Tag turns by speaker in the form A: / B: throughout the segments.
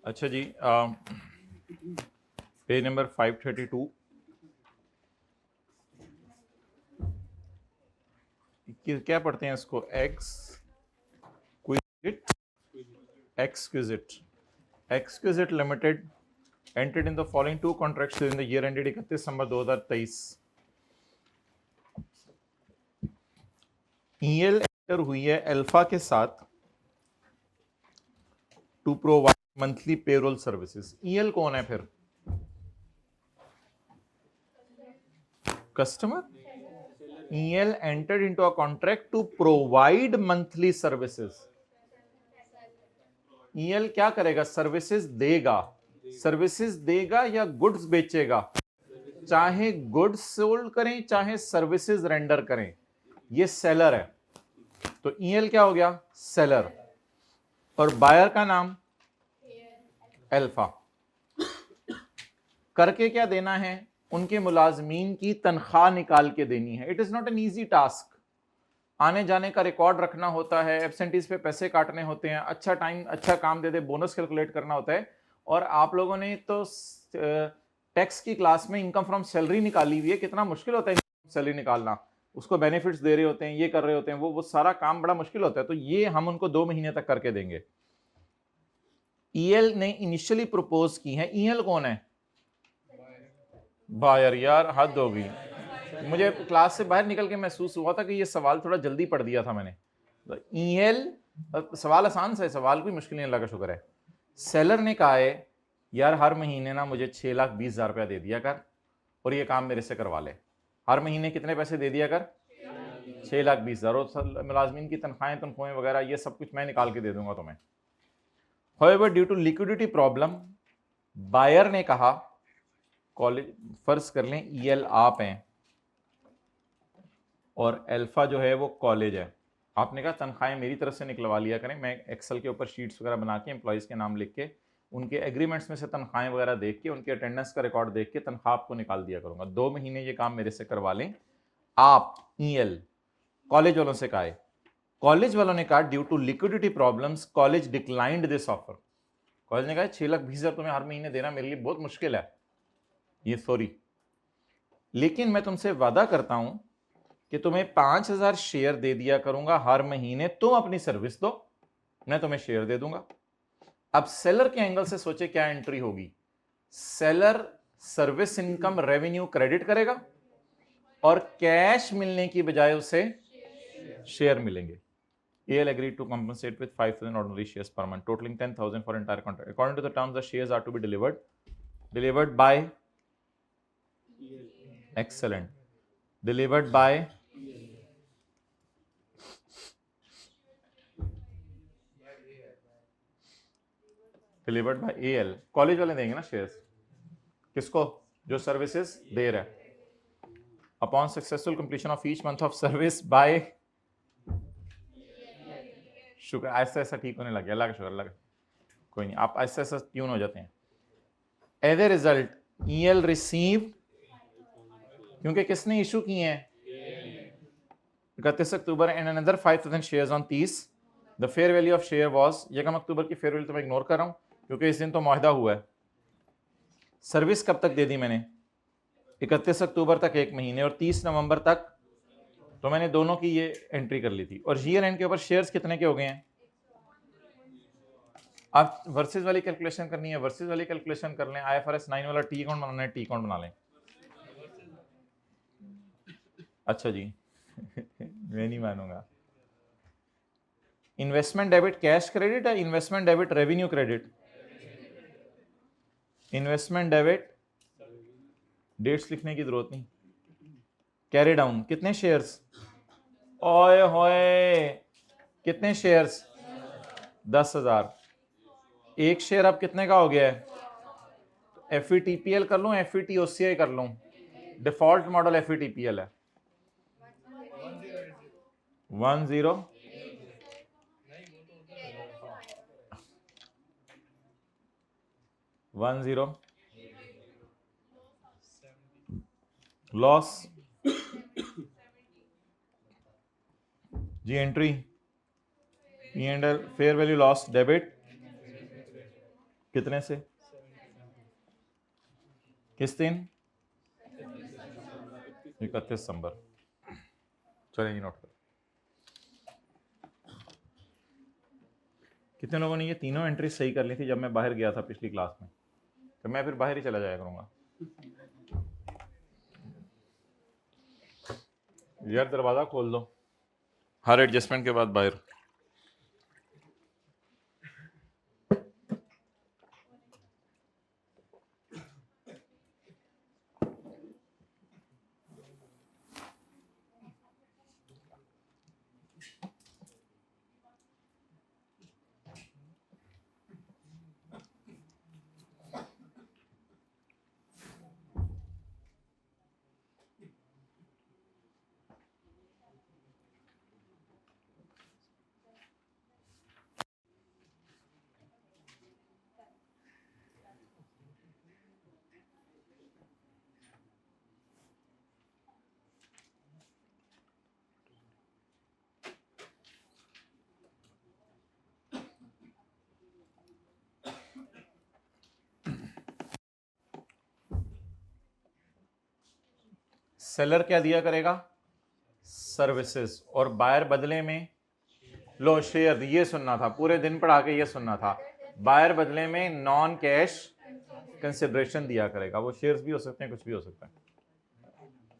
A: अच्छा जी, page number 532 क्या पढ़ते हैं इसको? Exquisite limited entered in the following two contracts during the year ended 31 December 2023. EL enter हुई है अल्फा के साथ to provide monthly payroll services. EL कौन है फिर? Customer. EL entered into a contract to provide monthly services. EL क्या करेगा? Services देगा। सर्विसेज देगा या गुड्स बेचेगा? चाहे गुड्स सोल्ड करें चाहे सर्विसेज रेंडर करें, ये सेलर है। तो ईएल क्या हो गया? सेलर। और बायर का नाम अल्फा। करके क्या देना है? उनके मुलाजमीन की तनख्वाह निकाल के देनी है। It is not an easy task. आने जाने का रिकॉर्ड रखना होता है, एब्सेंटीज पे पैसे काटने होते हैं, अच्छा टाइम अच्छा काम दे दे बोनस कैलकुलेट करना होता है। और आप लोगों ने तो टैक्स की क्लास में इनकम फ्रॉम सैलरी निकाली हुई है। कितना मुश्किल होता है सैलरी निकालना, उसको बेनिफिट्स दे रहे होते हैं, ये कर रहे होते हैं, वो सारा काम बड़ा मुश्किल होता है। तो ये हम उनको 2 महीने तक करके देंगे। ईएल ने इनिशियली प्रपोज की है। ईएल कौन है? बायर। यार हद हो गई, मुझे क्लास से बाहर निकल के महसूस हुआ था कि ये सवाल थोड़ा जल्दी पढ़ दिया था मैंने। तो ईएल सवाल आसान सा है, सवाल कोई मुश्किल नहीं, अल्लाह का शुक्र है। सेलर ने कहा है यार हर महीने ना मुझे 6,20,000 रुपया दे दिया कर और ये काम मेरे से करवा ले। हर महीने कितने पैसे दे दिया कर? 6,20,000। और मुलाजमीन की तनख्वाहें वगैरह ये सब कुछ मैं निकाल के दे दूंगा तुम्हें। However, due to liquidity problem, buyer ने कहा कॉलेज, फर्ज कर लें ईएल आप हैं और अल्फा जो है वो कॉलेज है। आपने कहा तनख्वाहें मेरी तरफ से निकलवा लिया करें, मैं एक्सेल के ऊपर शीट्स वगैरह बना के एम्प्लॉयज़ के नाम लिख के उनके एग्रीमेंट्स में से तनख्वाहें वगैरह देख के उनके अटेंडेंस का रिकॉर्ड देख के तनख्वाह आपको निकाल दिया करूंगा। 2 महीने ये काम मेरे से करवा लें आप। ईएल कॉलेज वालों से कहा है, कॉलेज वालों ने कहा due to liquidity problems college declined this offer. College ने कहा 6,20,000 तुम्हें हर महीने देना मेरे लिए बहुत मुश्किल है, ये सॉरी, लेकिन मैं तुमसे वादा करता हूं कि तुम्हें 5,000 शेयर दे दिया करूंगा हर महीने, तुम अपनी सर्विस दो, मैं तुम्हें शेयर दे दूंगा। अब सेलर के एंगल से सोचे क्या एंट्री होगी। Seller service income revenue credit करेगा और कैश मिलने की बजाय उसे शेयर मिलेंगे। AL agreed to compensate with 5,000 ordinary shares per month, totaling 10,000 for entire contract. According to the terms, the shares are to be delivered by excellent, delivered by AL। College वाले देंगे ना shares, किसको? जो services दे रहा है। Upon successful completion of each month of service by, शुक्र, ऐसा ऐसा ठीक होने लग गया, अल्लाह का शुक्र, अल्लाह का। कोई नहीं, आप ऐसा ऐसा ट्यून हो जाते हैं। As a result EL receive, क्योंकि किसने इशू किए हैं? 31 October and another 5,000 shares on 30। The fair value of share was, 1 October की फेयर वैल्यू तो मैं इग्नोर कर रहा हूं क्योंकि इस दिन तो मुआहदा हुआ है। सर्विस कब तक दे दी मैंने? 31 अक्टूबर तक 1 महीने और 30 नवंबर तक, तो मैंने दोनों की ये एंट्री कर ली थी। और ईयर एंड के ऊपर शेयर्स कितने के हो गए हैं? आप वर्सेस वाली कैलकुलेशन करनी है, वर्सेस वाली कैलकुलेशन कर लें। IFRS 9 वाला टी अकाउंट बनाना है, टी अकाउंट बना लें। अच्छा जी मैं नहीं मानूंगा। इन्वेस्टमेंट डेबिट कैश क्रेडिट है, investment debit revenue credit? Investment debit, dates लिखने की जरूरत नहीं। कैरी डाउन कितने शेयर्स? ओए होए, कितने शेयर्स? 10,000। एक शेयर अब कितने का हो गया है? FVTPL कर लूं, FVTOCI कर लूं? डिफॉल्ट मॉडल FVTPL है। 10 लॉस जी, entry P&L fair value loss debit कितने से? किस दिन? 31 दिसंबर। चलिए ये नोट कर। कितने लोगों ने ये तीनों एंट्री सही कर ली थी जब मैं बाहर गया था पिछली क्लास में? तो मैं फिर बाहर ही चला जाया करूंगा। यार दरवाजा खोल दो, हर एडजस्टमेंट के बाद बाहर। सेलर क्या दिया करेगा? सर्विसेज। और बायर बदले में, लो शेयर, ये सुनना था, पूरे दिन पढ़ा के ये सुनना था। बायर बदले में नॉन कैश कंसिडरेशन दिया करेगा। वो शेयर्स भी हो सकते हैं, कुछ भी हो सकता है।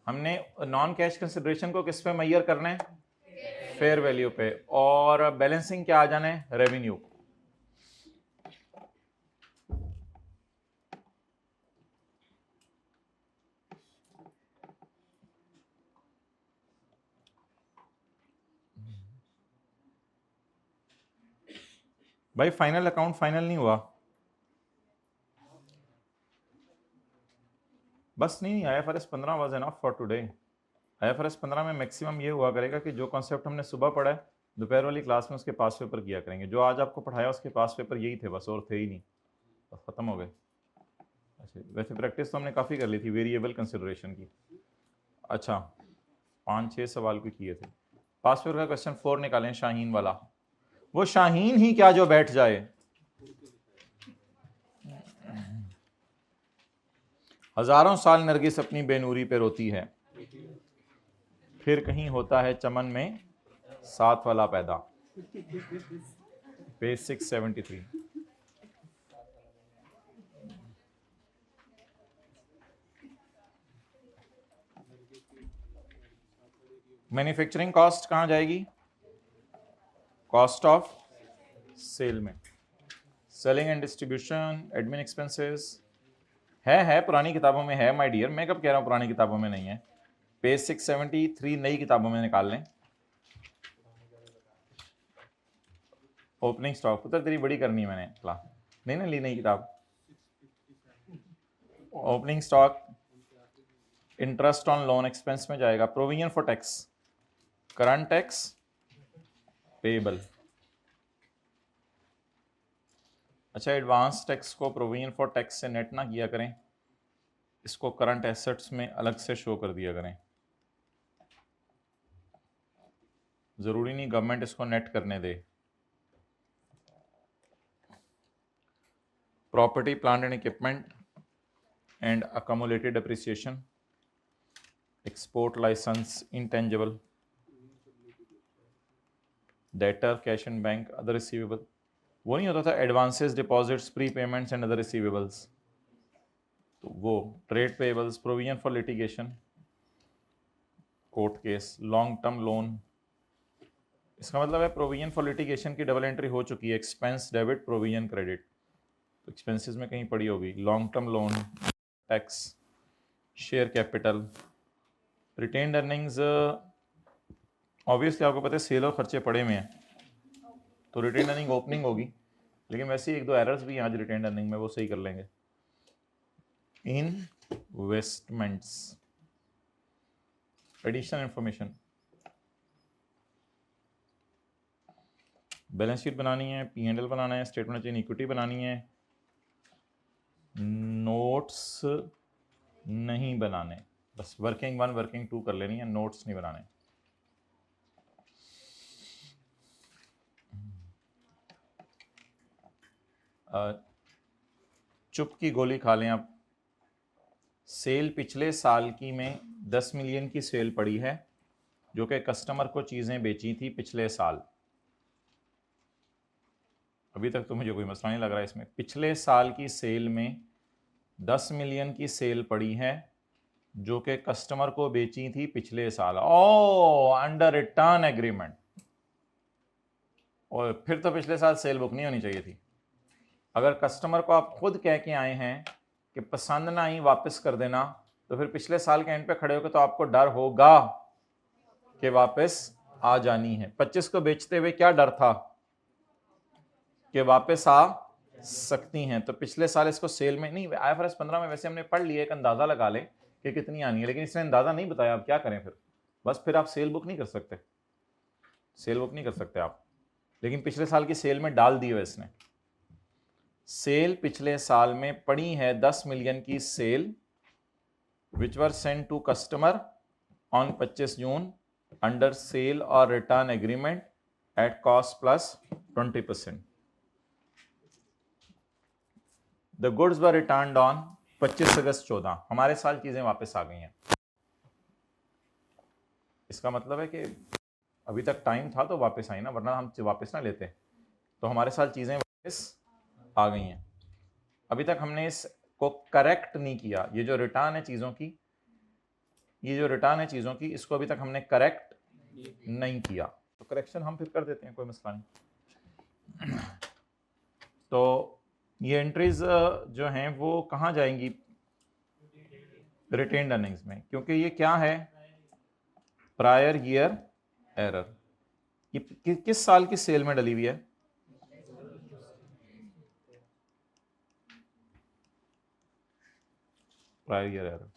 A: हमने नॉन कैश कंसिडरेशन को किस पे मैयर करना है? फेयर वैल्यू पे। और बैलेंसिंग क्या आ जाना है? रेवेन्यू। भाई फाइनल अकाउंट फाइनल नहीं हुआ? बस नहीं, IFRS 15 was enough for today. IFRS 15 में मैक्सिमम ये हुआ करेगा कि जो कॉन्सेप्ट हमने सुबह पढ़ा है दोपहर वाली क्लास में उसके पास पेपर किया करेंगे। जो आज आपको पढ़ाया उसके पास पेपर यही थे बस, और थे ही नहीं, बस खत्म हो गए। अच्छा, वैसे प्रैक्टिस तो हमने काफ़ी कर ली थी वेरिएबल कंसिडरेशन की। अच्छा, 5-6 सवाल भी किए थे। पास पेपर का क्वेश्चन 4 निकालें, शाहीन वाला। वो शाहीन ही क्या जो बैठ जाए। हजारों साल नरगिस अपनी बेनूरी पे रोती है, फिर कहीं होता है चमन में साथ वाला पैदा। पेज 673। मैन्युफैक्चरिंग कॉस्ट कहाँ जाएगी? कॉस्ट ऑफ सेल में। Selling and distribution, admin expenses है पुरानी किताबों में है माय डियर। मैं कब कह रहा हूँ पुरानी किताबों में नहीं है। पेज 673 नई किताबों में निकाल लें। ओपनिंग स्टॉक, पुत्र तेरी बड़ी करनी है मैंने क्लास, नहीं ना ली नई किताब। Opening stock interest on loan expense में जाएगा। Provision for tax, current tax, payable. अच्छा, एडवांस टैक्स को प्रोविजन फॉर टैक्स से नेट ना किया करें, इसको करंट एसेट्स में अलग से शो कर दिया करें। जरूरी नहीं गवर्नमेंट इसको नेट करने दे। Property plant and equipment and accumulated depreciation, export license, intangible, debtor, cash and bank, other receivable. वो नहीं होता था advances, deposits, pre payments and other receivables, तो वो trade payables, provision for litigation, court case, long term loan. इसका मतलब है provision for litigation की डबल एंट्री हो चुकी है, एक्सपेंस डेबिट, प्रोविजन क्रेडिट, तो एक्सपेंसेस में कहीं पड़ी होगी। Long term loan, tax, share capital, retained earnings. Obviously आपको पता है सेल और खर्चे पड़े हुए हैं, तो रिटेन्ड अर्निंग ओपनिंग होगी, लेकिन वैसे एक दो एरर्स भी हैं आज रिटेन्ड अर्निंग में, वो सही कर लेंगे। Investments, additional information, balance sheet बनानी है, P&L बनाना है, स्टेटमेंट ऑफ इक्विटी बनानी है, नोट्स नहीं बनाने, बस वर्किंग 1 वर्किंग 2 कर लेनी है, नोट्स नहीं बनाने। चुप की गोली खा लें आप। सेल पिछले साल की में 10 मिलियन की सेल पड़ी है जो कि कस्टमर को चीज़ें बेची थी पिछले साल। अभी तक तो मुझे कोई मसला नहीं लग रहा है इसमें। पिछले साल की सेल में 10 मिलियन की सेल पड़ी है जो कि कस्टमर को बेची थी पिछले साल। ओ, अंडर रिटर्न एग्रीमेंट। और फिर तो पिछले साल सेल बुक नहीं होनी चाहिए थी। अगर कस्टमर को आप खुद कह के आए हैं कि पसंद ना आई वापस कर देना, तो फिर पिछले साल के एंड पे खड़े होकर तो आपको डर होगा कि वापस आ जानी है। 25 को बेचते हुए क्या डर था कि वापस आ सकती हैं। तो पिछले साल इसको सेल में नहीं, IFRS 15 में वैसे हमने पढ़ लिया, एक अंदाजा लगा लें कि कितनी आनी है, लेकिन इसने अंदाजा नहीं बताया। अब क्या करें फिर? बस फिर आप सेल बुक नहीं कर सकते, सेल बुक नहीं कर सकते आप। लेकिन पिछले साल की सेल में डाल दी है इसने। सेल पिछले साल में पड़ी है 10 मिलियन की sale which were send to customer on 25 June under sale और return agreement at cost plus 20%। The goods were returned on 25 August 14। हमारे साल चीजें वापस आ गई हैं। इसका मतलब है कि अभी तक टाइम था तो वापस आई ना, वरना हम वापस ना लेते। तो हमारे साल चीजें वापस आ गई हैं। अभी तक हमने इसको करेक्ट नहीं किया। ये जो रिटर्न है चीजों की, ये जो रिटर्न है चीजों की, इसको अभी तक हमने करेक्ट नहीं किया। तो करेक्शन हम फिर कर देते हैं, कोई मसला नहीं। तो ये एंट्रीज जो हैं वो कहाँ जाएंगी? रिटेन्ड अर्निंग्स में, क्योंकि ये क्या है? Prior year error. ये किस साल की सेल में डली हुई है? Prior year error.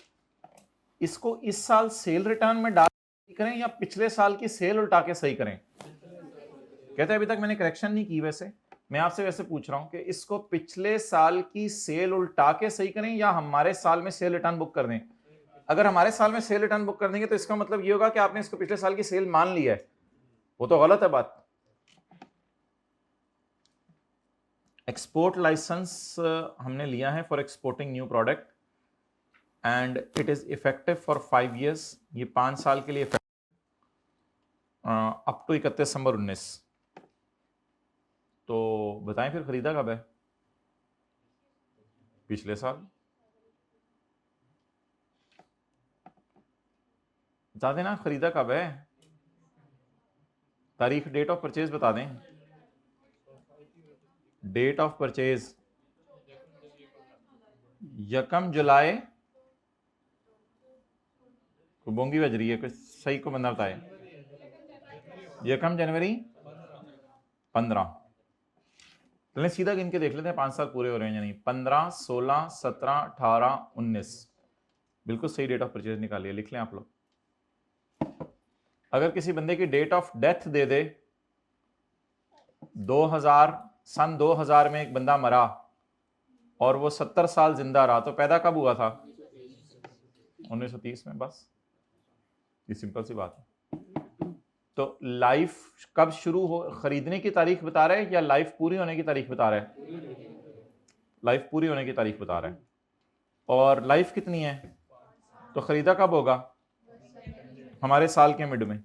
A: इसको इस साल सेल रिटर्न में डाल करें या पिछले साल की सेल उल्टा के सही करें? कहते हैं अभी तक मैंने करेक्शन नहीं की। वैसे मैं आपसे वैसे पूछ रहा हूं कि इसको पिछले साल की सेल उल्टा के सही करें या हमारे साल में सेल रिटर्न बुक कर दें? अगर हमारे साल में सेल रिटर्न बुक कर देंगे तो इसका मतलब ये होगा कि आपने इसको पिछले साल की सेल मान लिया है। वो तो गलत है बात। एक्सपोर्ट लाइसेंस हमने लिया है for exporting new product and it is effective for 5 years। ये 5 साल के लिए अप टू 31 दिसंबर 19। तो बताएं फिर खरीदा कब है? पिछले साल। बता देना खरीदा कब है, तारीख, डेट ऑफ परचेज बता दें। डेट ऑफ परचेज 1 जुलाई को बोंगी बज रही है, कुछ सही को बंदा बताए। 1 जनवरी 15। चलें सीधा गिन के देख लेते हैं 5 साल पूरे हो रहे हैं या नहीं। 15, 16, 17, 18, 19 बिल्कुल सही डेट ऑफ परचेज निकालिए। लिख लें आप लोग। अगर किसी बंदे की डेट ऑफ डेथ दे दे सन 2000 में एक बंदा मरा और वो 70 साल जिंदा रहा, तो पैदा कब हुआ था? 1930 में। बस ये सिंपल सी बात है। तो लाइफ कब शुरू हो, खरीदने की तारीख बता रहा है या लाइफ पूरी होने की तारीख बता रहा है? लाइफ पूरी होने की तारीख बता रहा है। और लाइफ कितनी है? तो खरीदा कब होगा? हमारे साल के मिड में,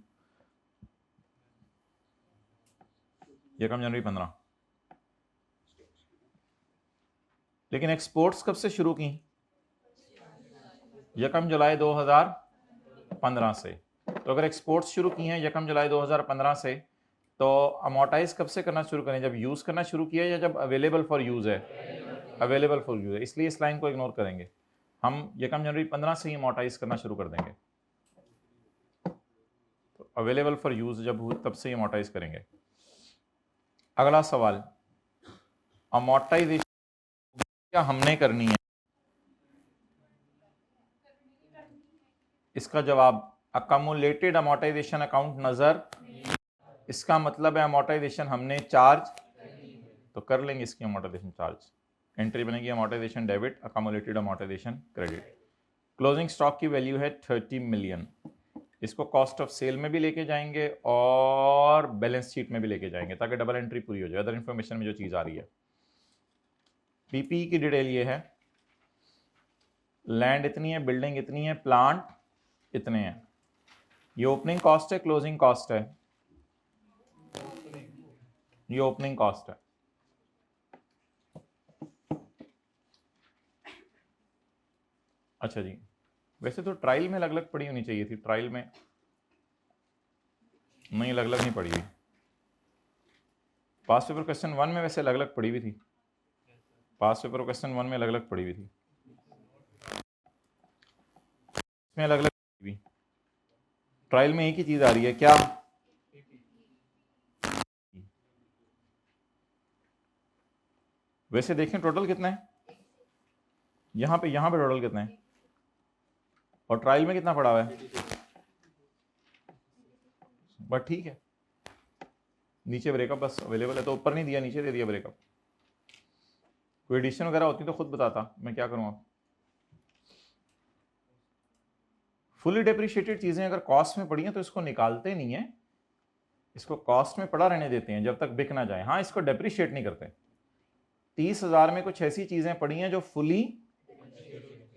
A: 1 जनवरी 15। लेकिन एक्सपोर्ट्स कब से शुरू की? 1 जुलाई 2015 से। तो अगर एक्सपोर्ट्स शुरू की हैं 1 जुलाई 2015 से, तो अमोर्टाइज कब से करना शुरू करें? जब यूज करना शुरू किया या जब अवेलेबल फॉर यूज है? अवेलेबल फॉर यूज है, इसलिए इस लाइन को इग्नोर करेंगे हम। 1 जनवरी 15 से ही अमोर्टाइज करना शुरू कर देंगे। तो अवेलेबल फॉर यूज जब हो तब से ही अमोर्टाइज करेंगे। अगला सवाल, अमोर्टाइजेशन क्या हमने करनी है? इसका जवाब अकमुलेटेड अमोर्टाइजेशन अकाउंट नजर, इसका मतलब है अमोर्टाइजेशन हमने चार्ज, तो कर लेंगे इसकी अमोर्टाइजेशन चार्ज। एंट्री बनेगी amortisation debit, accumulated amortisation credit. Closing stock की वैल्यू है 30 मिलियन। इसको कॉस्ट ऑफ सेल में भी लेके जाएंगे और बैलेंस शीट में भी लेके जाएंगे ताकि डबल एंट्री पूरी हो जाए, अदर इंफॉर्मेशन में जो चीज़ आ रही है। पीपीई की डिटेल ये है, लैंड इतनी है, बिल्डिंग इतनी है, प्लांट इतने हैं। ये ओपनिंग कॉस्ट है, क्लोजिंग कॉस्ट है? ये ओपनिंग कॉस्ट है। अच्छा जी, वैसे तो ट्रायल में अलग अलग पड़ी होनी चाहिए थी, ट्रायल में नहीं, अलग अलग नहीं पड़ी हुई। पास पेपर क्वेश्चन 1 में वैसे अलग अलग पड़ी हुई थी, पास पेपर क्वेश्चन 1 में अलग अलग पड़ी हुई थी, इसमें अलग अलग पड़ी हुई। ट्रायल में एक ही चीज आ रही है, क्या? वैसे देखें टोटल कितना है, यहाँ पे टोटल कितना है, और ट्रायल में कितना पड़ा हुआ है? बट ठीक है, नीचे ब्रेकअप बस अवेलेबल है, तो ऊपर नहीं दिया, नीचे दे दिया ब्रेकअप। कोई एडिशन वगैरह होती तो खुद बताता, मैं क्या करूँ अब। फुली डेप्रिशिएटेड चीजें अगर कॉस्ट में पड़ी हैं तो इसको निकालते नहीं है, इसको कॉस्ट में पड़ा रहने देते हैं जब तक बिक ना जाए। हाँ, इसको डेप्रिशिएट नहीं करते। 30,000 में कुछ ऐसी चीजें पड़ी हैं जो फुली,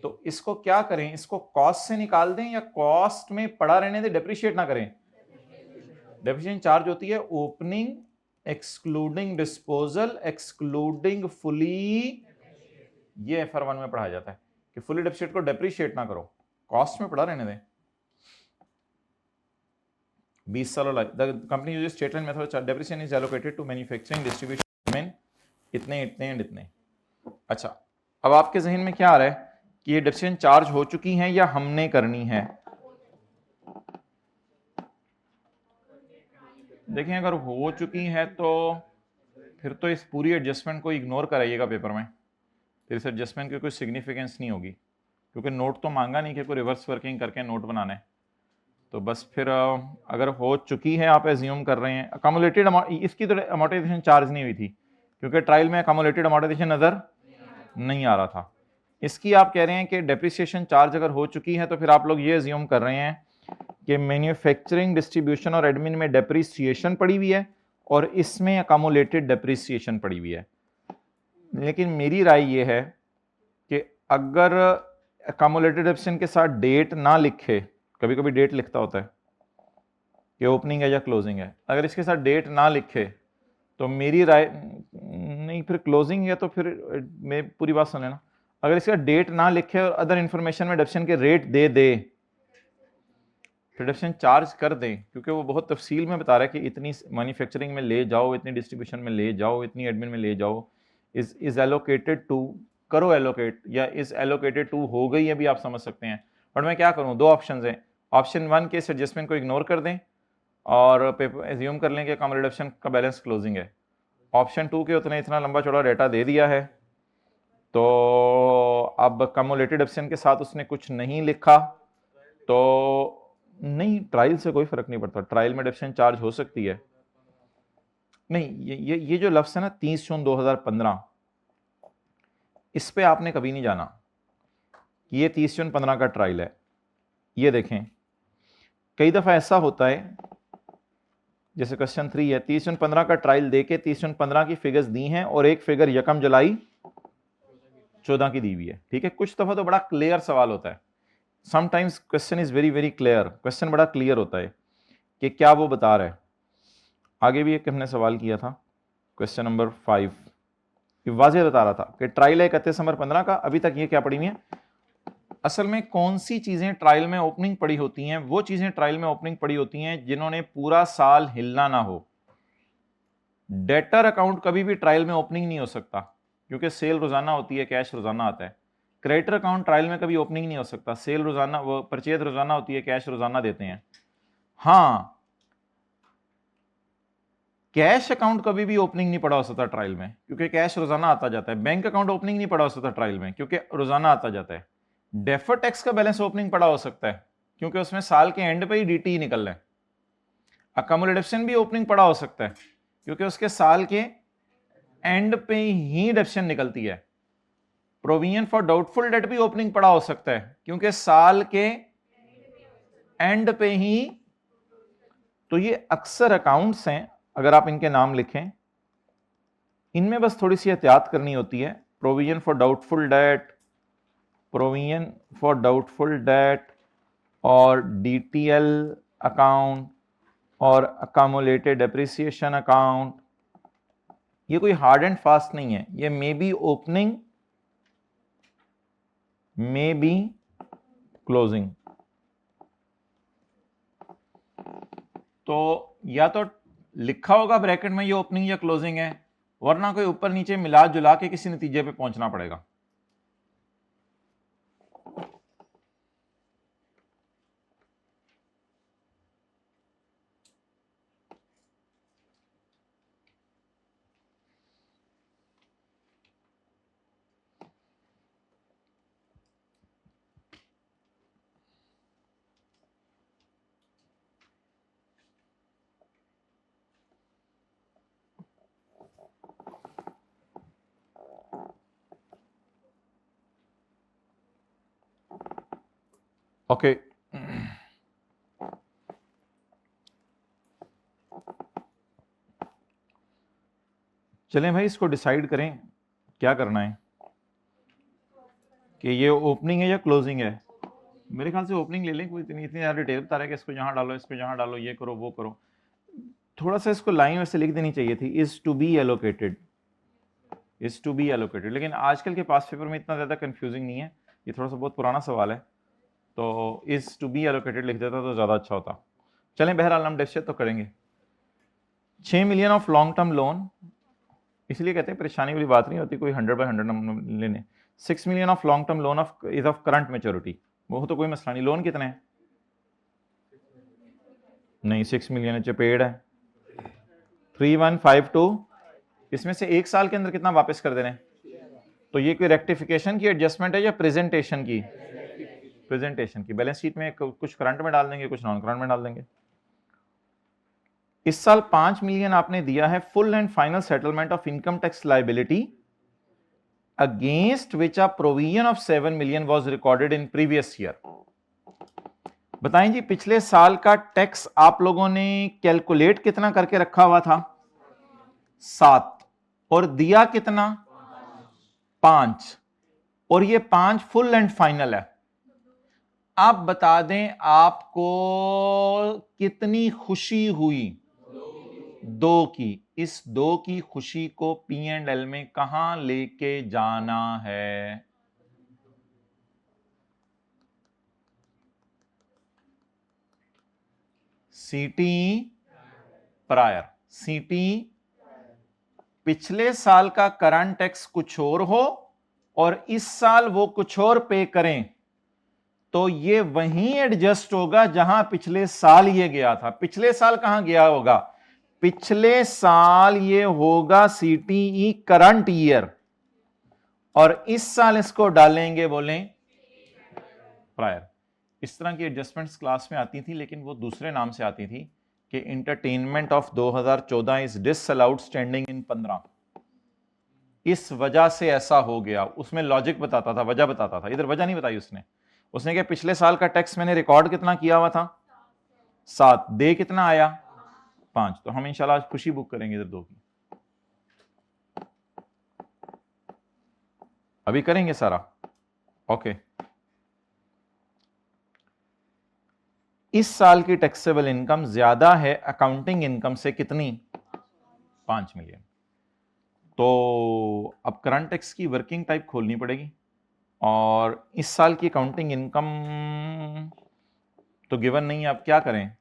A: तो इसको क्या करें, इसको कॉस्ट से निकाल दें या कॉस्ट में पड़ा रहने दें, डेप्रिशिएट ना करें। डेप्रिसिएशन चार्ज होती है opening excluding disposal excluding fully, ये FR1 में पढ़ाया जाता है कि फुली डेप्रिशिएट को डेप्रिशिएट ना करो, कॉस्ट में पड़ा रहने दें। 20 सालों life the company uses straight line method, depreciation is allocated to manufacturing distribution में इतने इतने एंड इतने। अच्छा, अब आपके जहन में क्या आ रहा है कि ये डेप्रिसिएशन चार्ज हो चुकी हैं या हमने करनी है? देखें, अगर हो चुकी है तो फिर तो इस पूरी एडजस्टमेंट को इग्नोर कराइएगा पेपर में, फिर इस एडजस्टमेंट की कोई सिग्निफिकेंस नहीं होगी, क्योंकि नोट तो मांगा नहीं कि कोई रिवर्स वर्किंग करके नोट बनाना है। तो बस फिर अगर हो चुकी है, आप एज्यूम कर रहे हैं अकोमोलेटेड अमाउंट, इसकी तो अमोर्टाइजेशन चार्ज नहीं हुई थी क्योंकि ट्रायल में अकोमोलेटेड अमोर्टाइजेशन नजर नहीं आ रहा था। इसकी आप कह रहे हैं कि डेप्रिसिएशन चार्ज अगर हो चुकी है तो फिर आप लोग ये एज्यूम कर रहे हैं कि मैन्युफैक्चरिंग डिस्ट्रीब्यूशन और एडमिन में डेप्रिसिएशन पड़ी हुई है और इसमें अकोमोलेटेड डेप्रिसिएशन पड़ी हुई है। लेकिन मेरी राय ये है कि अगर अकोमोलेटेड डेप्रिसिएशन के साथ डेट ना लिखे, कभी कभी डेट लिखता होता है कि ओपनिंग है या क्लोजिंग है, अगर इसके साथ डेट ना लिखे तो मेरी राय नहीं, फिर क्लोजिंग है तो फिर मैं पूरी बात सुन लेना, अगर इसका डेट ना लिखे और अदर इंफॉर्मेशन में डेप्रिसिएशन के रेट दे दे, डेप्रिसिएशन चार्ज कर दें, क्योंकि वो बहुत तफसील में बता रहा है कि इतनी मैन्युफैक्चरिंग में ले जाओ, इतनी डिस्ट्रीब्यूशन में ले जाओ, इतनी एडमिन में ले जाओ, इज एलोकेटेड टू, करो एलोकेट, या इज एलोकेटेड टू हो गई है भी आप समझ सकते हैं। बट मैं क्या करूं, दो ऑप्शन हैं, ऑप्शन 1 के इस एडजस्टमेंट को इग्नोर कर दें और पेपर एज्यूम कर लें कि कम रिडक्शन का बैलेंस क्लोजिंग है। ऑप्शन 2 के उतने इतना लंबा चौड़ा डेटा दे दिया है, तो अब कम्युलेटेड ऑप्शन के साथ उसने कुछ नहीं लिखा तो नहीं, ट्रायल से कोई फर्क नहीं पड़ता, ट्रायल में डेप्रिसिएशन चार्ज हो सकती है। नहीं, ये जो लफ्ज है ना 30 जून 2015, इस पे आपने कभी नहीं जाना कि ये 30 जून 15 का ट्रायल है। ये देखें, कई दफा ऐसा होता है, जैसे क्वेश्चन 3 है, 30 जून 15 का ट्रायल देके 30 जून 15 की फिगर्स दी हैं और एक फिगर 1 जुलाई 14 की दी हुई है। ठीक है, कुछ दफा तो बड़ा क्लियर सवाल होता है, sometimes question is very very clear, question बड़ा क्लियर होता है कि क्या वो बता रहा है। आगे भी एक हमने सवाल किया था, क्वेश्चन नंबर 5, ये वाज़ेह बता रहा था कि ट्रायल है 31 दिसंबर 15 का, अभी तक ये क्या पड़ी हुई है। असल में कौन सी चीजें ट्रायल में ओपनिंग पड़ी होती हैं, वो चीजें ट्रायल में ओपनिंग पड़ी होती हैं जिन्होंने पूरा साल हिलना ना हो। डेटर अकाउंट कभी भी ट्रायल में ओपनिंग नहीं हो सकता क्योंकि सेल रोजाना होती है, कैश रोजाना आता है। क्रेडिटर अकाउंट ट्रायल में कभी ओपनिंग नहीं हो सकता, सेल रोजाना, वो परचेज रोजाना होती है, कैश रोजाना देते हैं। हाँ, कैश अकाउंट कभी भी ओपनिंग नहीं पड़ा हो सकता ट्रायल में क्योंकि कैश रोजाना आता जाता है। बैंक अकाउंट ओपनिंग नहीं पड़ा हो सकता ट्रायल में क्योंकि रोजाना आता जाता है। डेफर्ड टैक्स का बैलेंस ओपनिंग पड़ा हो सकता है क्योंकि उसमें साल के एंड पे ही डीटी निकल रहा है। अकोमोडेशन भी ओपनिंग पड़ा हो सकता है क्योंकि उसके साल के एंड पे ही डेप्शन निकलती है। प्रोविजन फॉर डाउटफुल डेट भी ओपनिंग पड़ा हो सकता है क्योंकि साल के एंड पे ही। तो ये अक्सर अकाउंट्स हैं, अगर आप इनके नाम लिखें, इनमें बस थोड़ी सी एहतियात करनी होती है provision for doubtful debt, provision for doubtful debt और DTL अकाउंट और अकामुलेटेड डेप्रिसिएशन अकाउंट, ये कोई हार्ड एंड फास्ट नहीं है, ये may be opening may be closing. तो या तो लिखा होगा ब्रैकेट में ये ओपनिंग या क्लोजिंग है, वरना कोई ऊपर नीचे मिला जुला के किसी नतीजे पे पहुंचना पड़ेगा। ओके चलें भाई, इसको डिसाइड करें क्या करना है कि ये ओपनिंग है या क्लोजिंग है। मेरे ख्याल से ओपनिंग ले लें, कोई इतनी ज़्यादा डिटेल बता रहा है कि इसको यहाँ डालो, इसको यहाँ डालो, ये करो वो करो। थोड़ा सा इसको लाइन वैसे लिख देनी चाहिए थी, is to be allocated, is to be allocated. लेकिन आजकल के पास पेपर में इतना ज़्यादा कंफ्यूजिंग नहीं है, ये थोड़ा सा बहुत पुराना सवाल है, तो इज टू बी एलोकेटेड लिख देता तो ज़्यादा अच्छा होता। चलें बहरहाल हम डिस्कस तो करेंगे। 6 million of long term loan, इसलिए कहते हैं परेशानी वाली बात नहीं होती, कोई 100/100 लेने। 6 million of long term loan of is of current maturity, वो तो कोई मसला नहीं। लोन कितने हैं? नहीं 6 मिलियन चपेड़ है 3152, इसमें से 1 साल के अंदर कितना वापस कर देने? तो ये कोई रेक्टिफिकेशन की एडजस्टमेंट है या प्रेजेंटेशन की? प्रेजेंटेशन की। बैलेंस शीट में कुछ करंट में डाल देंगे, कुछ नॉन करंट में डाल देंगे। इस साल 5 मिलियन आपने दिया है full and final settlement of income tax liability against which a provision of 7 million was recorded in previous year. बताएं जी, पिछले साल का टैक्स आप लोगों ने कैलकुलेट कितना करके रखा हुआ था? 7, और दिया कितना? 5, और ये 5 फुल एंड फाइनल है। आप बता दें आपको कितनी खुशी हुई? 2 की। इस 2 की खुशी को P&L में कहां लेके जाना है? सीटी प्रायर। सीटी पिछले साल का करंट टैक्स कुछ और हो और इस साल वो कुछ और पे करें, तो ये वहीं एडजस्ट होगा जहां पिछले साल ये गया था। पिछले साल कहां गया होगा? पिछले साल ये होगा CTE करंट ईयर, और इस साल इसको डालेंगे बोलें प्रायर। इस तरह की एडजस्टमेंट्स क्लास में आती थी, लेकिन वो दूसरे नाम से आती थी कि entertainment of 2014 is disallowed standing in 15। इस वजह से ऐसा हो गया, उसमें लॉजिक बताता था, वजह बताता था। इधर वजह नहीं बताई उसने। उसने कहा पिछले साल का टैक्स मैंने रिकॉर्ड कितना किया हुआ था? 7, दे कितना आया? 5। तो हम इंशाल्लाह आज खुशी बुक करेंगे इधर 2 की। अभी करेंगे सारा। ओके, इस साल की टैक्सेबल इनकम ज्यादा है अकाउंटिंग इनकम से कितनी? 5 मिलियन। तो अब करंट टैक्स की वर्किंग टाइप खोलनी पड़ेगी, और इस साल की अकाउंटिंग इनकम तो गिवन नहीं है, अब क्या करें?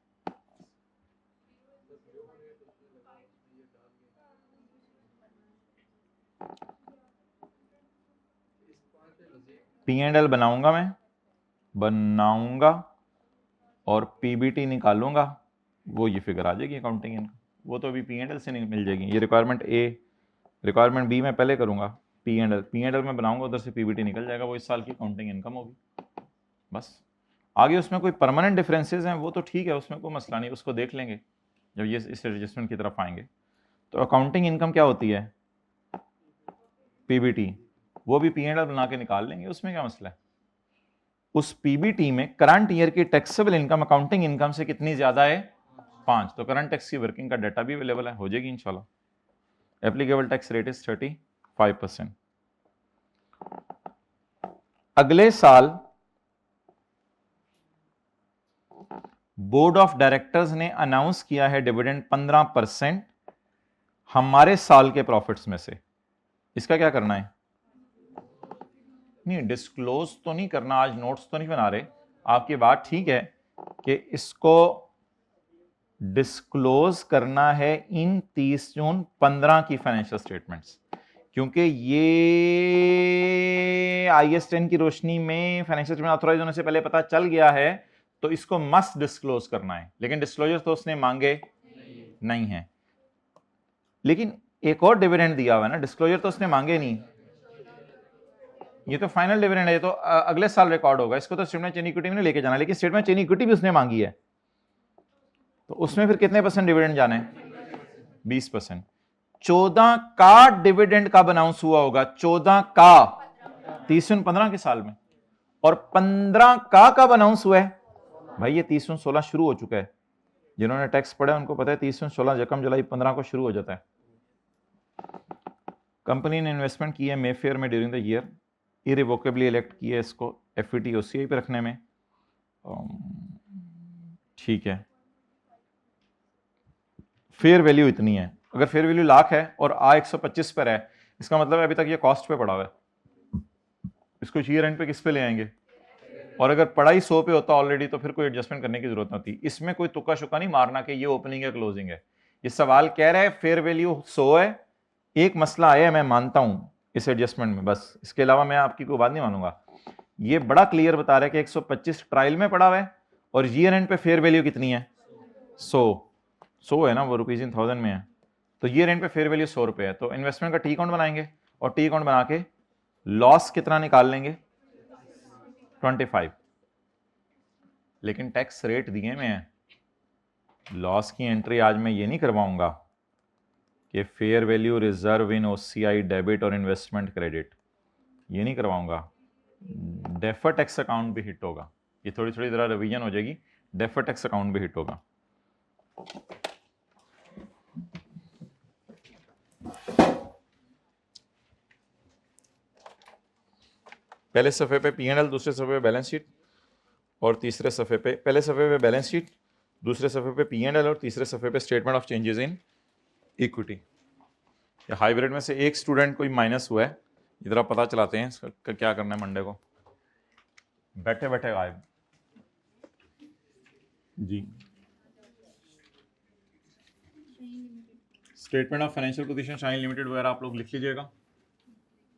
A: P&L बनाऊंगा, मैं बनाऊंगा और PBT निकालूंगा, वो ये फिगर आ जाएगी अकाउंटिंग इनकम। वो तो अभी P&L से नहीं मिल जाएगी, ये रिक्वायरमेंट A, रिक्वायरमेंट B मैं पहले करूंगा। P&L में बनाऊंगा, उधर से PBT निकल जाएगा, वो इस साल की अकाउंटिंग इनकम होगी। बस आगे उसमें कोई परमानेंट डिफरेंसेस हैं वो तो ठीक है, उसमें कोई मसला नहीं, उसको देख लेंगे जब ये इस एडजस्टमेंट की तरफ आएंगे। तो अकाउंटिंग इनकम क्या होती है? PBT, वो भी P&L बना के निकाल लेंगे, उसमें क्या मसला है। उस PBT में करंट ईयर की टैक्सेबल इनकम अकाउंटिंग इनकम से कितनी ज्यादा है? 5। तो करंट टैक्स की वर्किंग का डाटा भी अवेलेबल है, हो जाएगी इंशाल्लाह। Applicable tax rate is 35%। अगले साल बोर्ड ऑफ डायरेक्टर्स ने अनाउंस किया है डिविडेंड 15% हमारे साल के प्रॉफिट्स में से, इसका क्या करना है? नहीं, डिस्क्लोज तो नहीं करना, आज नोट्स तो नहीं बना रहे, आपकी बात ठीक है कि इसको डिस्क्लोज करना है इन 30 जून 15 की फाइनेंशियल स्टेटमेंट्स, क्योंकि ये IAS 10 की रोशनी में फाइनेंशियल स्टेटमेंट ऑथराइज होने से पहले पता चल गया है, तो इसको मस्ट डिस्क्लोज करना है। लेकिन डिस्क्लोजर तो उसने मांगे नहीं है, लेकिन एक और डिविडेंड दिया हुआ है ना, डिस्क्लोजर तो उसने मांगे नहीं, ये तो फाइनल डिविडेंड है, ये तो अगले साल रिकॉर्ड होगा, इसको तो स्टेटमेंट चेन इक्विटी में लेके जाना, लेकिन स्टेटमेंट चेन इक्विटी भी उसने मांगी है, तो उसमें फिर कितने % डिविडेंड जाने? 20%। 14 का डिविडेंड कब अनाउंस हुआ होगा? 14 का 30/15 के साल में, और 15 का कब अनाउंस हुआ है? भाई ये 30/16 शुरू हो चुका है, जिन्होंने टैक्स पढ़ा उनको पता है 30/16 यकम जुलाई 15 को शुरू हो जाता है। कंपनी ने इन्वेस्टमेंट की है मेफेयर में ड्यूरिंग द ईयर, इरिवोकेबली इलेक्ट किया है इसको FET OCI पे रखने में, ठीक है। फेयर वैल्यू इतनी है, अगर फेयर वैल्यू लाख है और आ 125 पर है, इसका मतलब है अभी तक ये कॉस्ट पे पड़ा हुआ है, इसको ईयर एंड पे किस पे ले आएंगे? और अगर पढ़ा ही 100 पे होता ऑलरेडी तो फिर कोई एडजस्टमेंट करने की जरूरत नहीं होती। इसमें कोई तुक्का शुक्का नहीं मारना कि ये ओपनिंग है क्लोजिंग है, ये सवाल कह रहा है फेयर वैल्यू 100 है, एक मसला आया मैं मानता हूं इस एडजस्टमेंट में, बस इसके अलावा मैं आपकी कोई बात नहीं मानूंगा। ये बड़ा क्लियर बता रहा है कि 125 ट्रायल में पड़ा हुआ है और ईयर एंड पे फेयर वैल्यू कितनी है? 100 है ना, वो रुपीज इन थाउजेंड में है, तो ईयर एंड पे फेयर वैल्यू 100 रुपए है, तो इन्वेस्टमेंट का टी अकाउंट बनाएंगे और टी अकाउंट बना के लॉस कितना निकाल लेंगे? 25। लेकिन टैक्स रेट दिए में है, लॉस की एंट्री आज मैं ये नहीं करवाऊंगा कि fair value reserve in OCI debit और इन्वेस्टमेंट क्रेडिट, ये नहीं करवाऊंगा। डेफर टैक्स अकाउंट भी हिट होगा, ये थोड़ी थोड़ी जरा रिवीजन हो जाएगी, डेफर टैक्स अकाउंट भी हिट होगा। पहले सफ़े पे P&L, दूसरे सफ़े पे बैलेंस शीट, और तीसरे सफ़े पे, पहले सफ़े पे बैलेंस शीट, दूसरे सफ़े पे P&L और तीसरे सफ़े पे statement of changes in equity. या हाइब्रिड में से एक स्टूडेंट कोई माइनस हुआ है, इधर पता चलाते हैं इसका क्या करना है मंडे को, बैठे बैठे गायब जी। Statement of financial position Shine Limited वगैरह आप लोग लिख लीजिएगा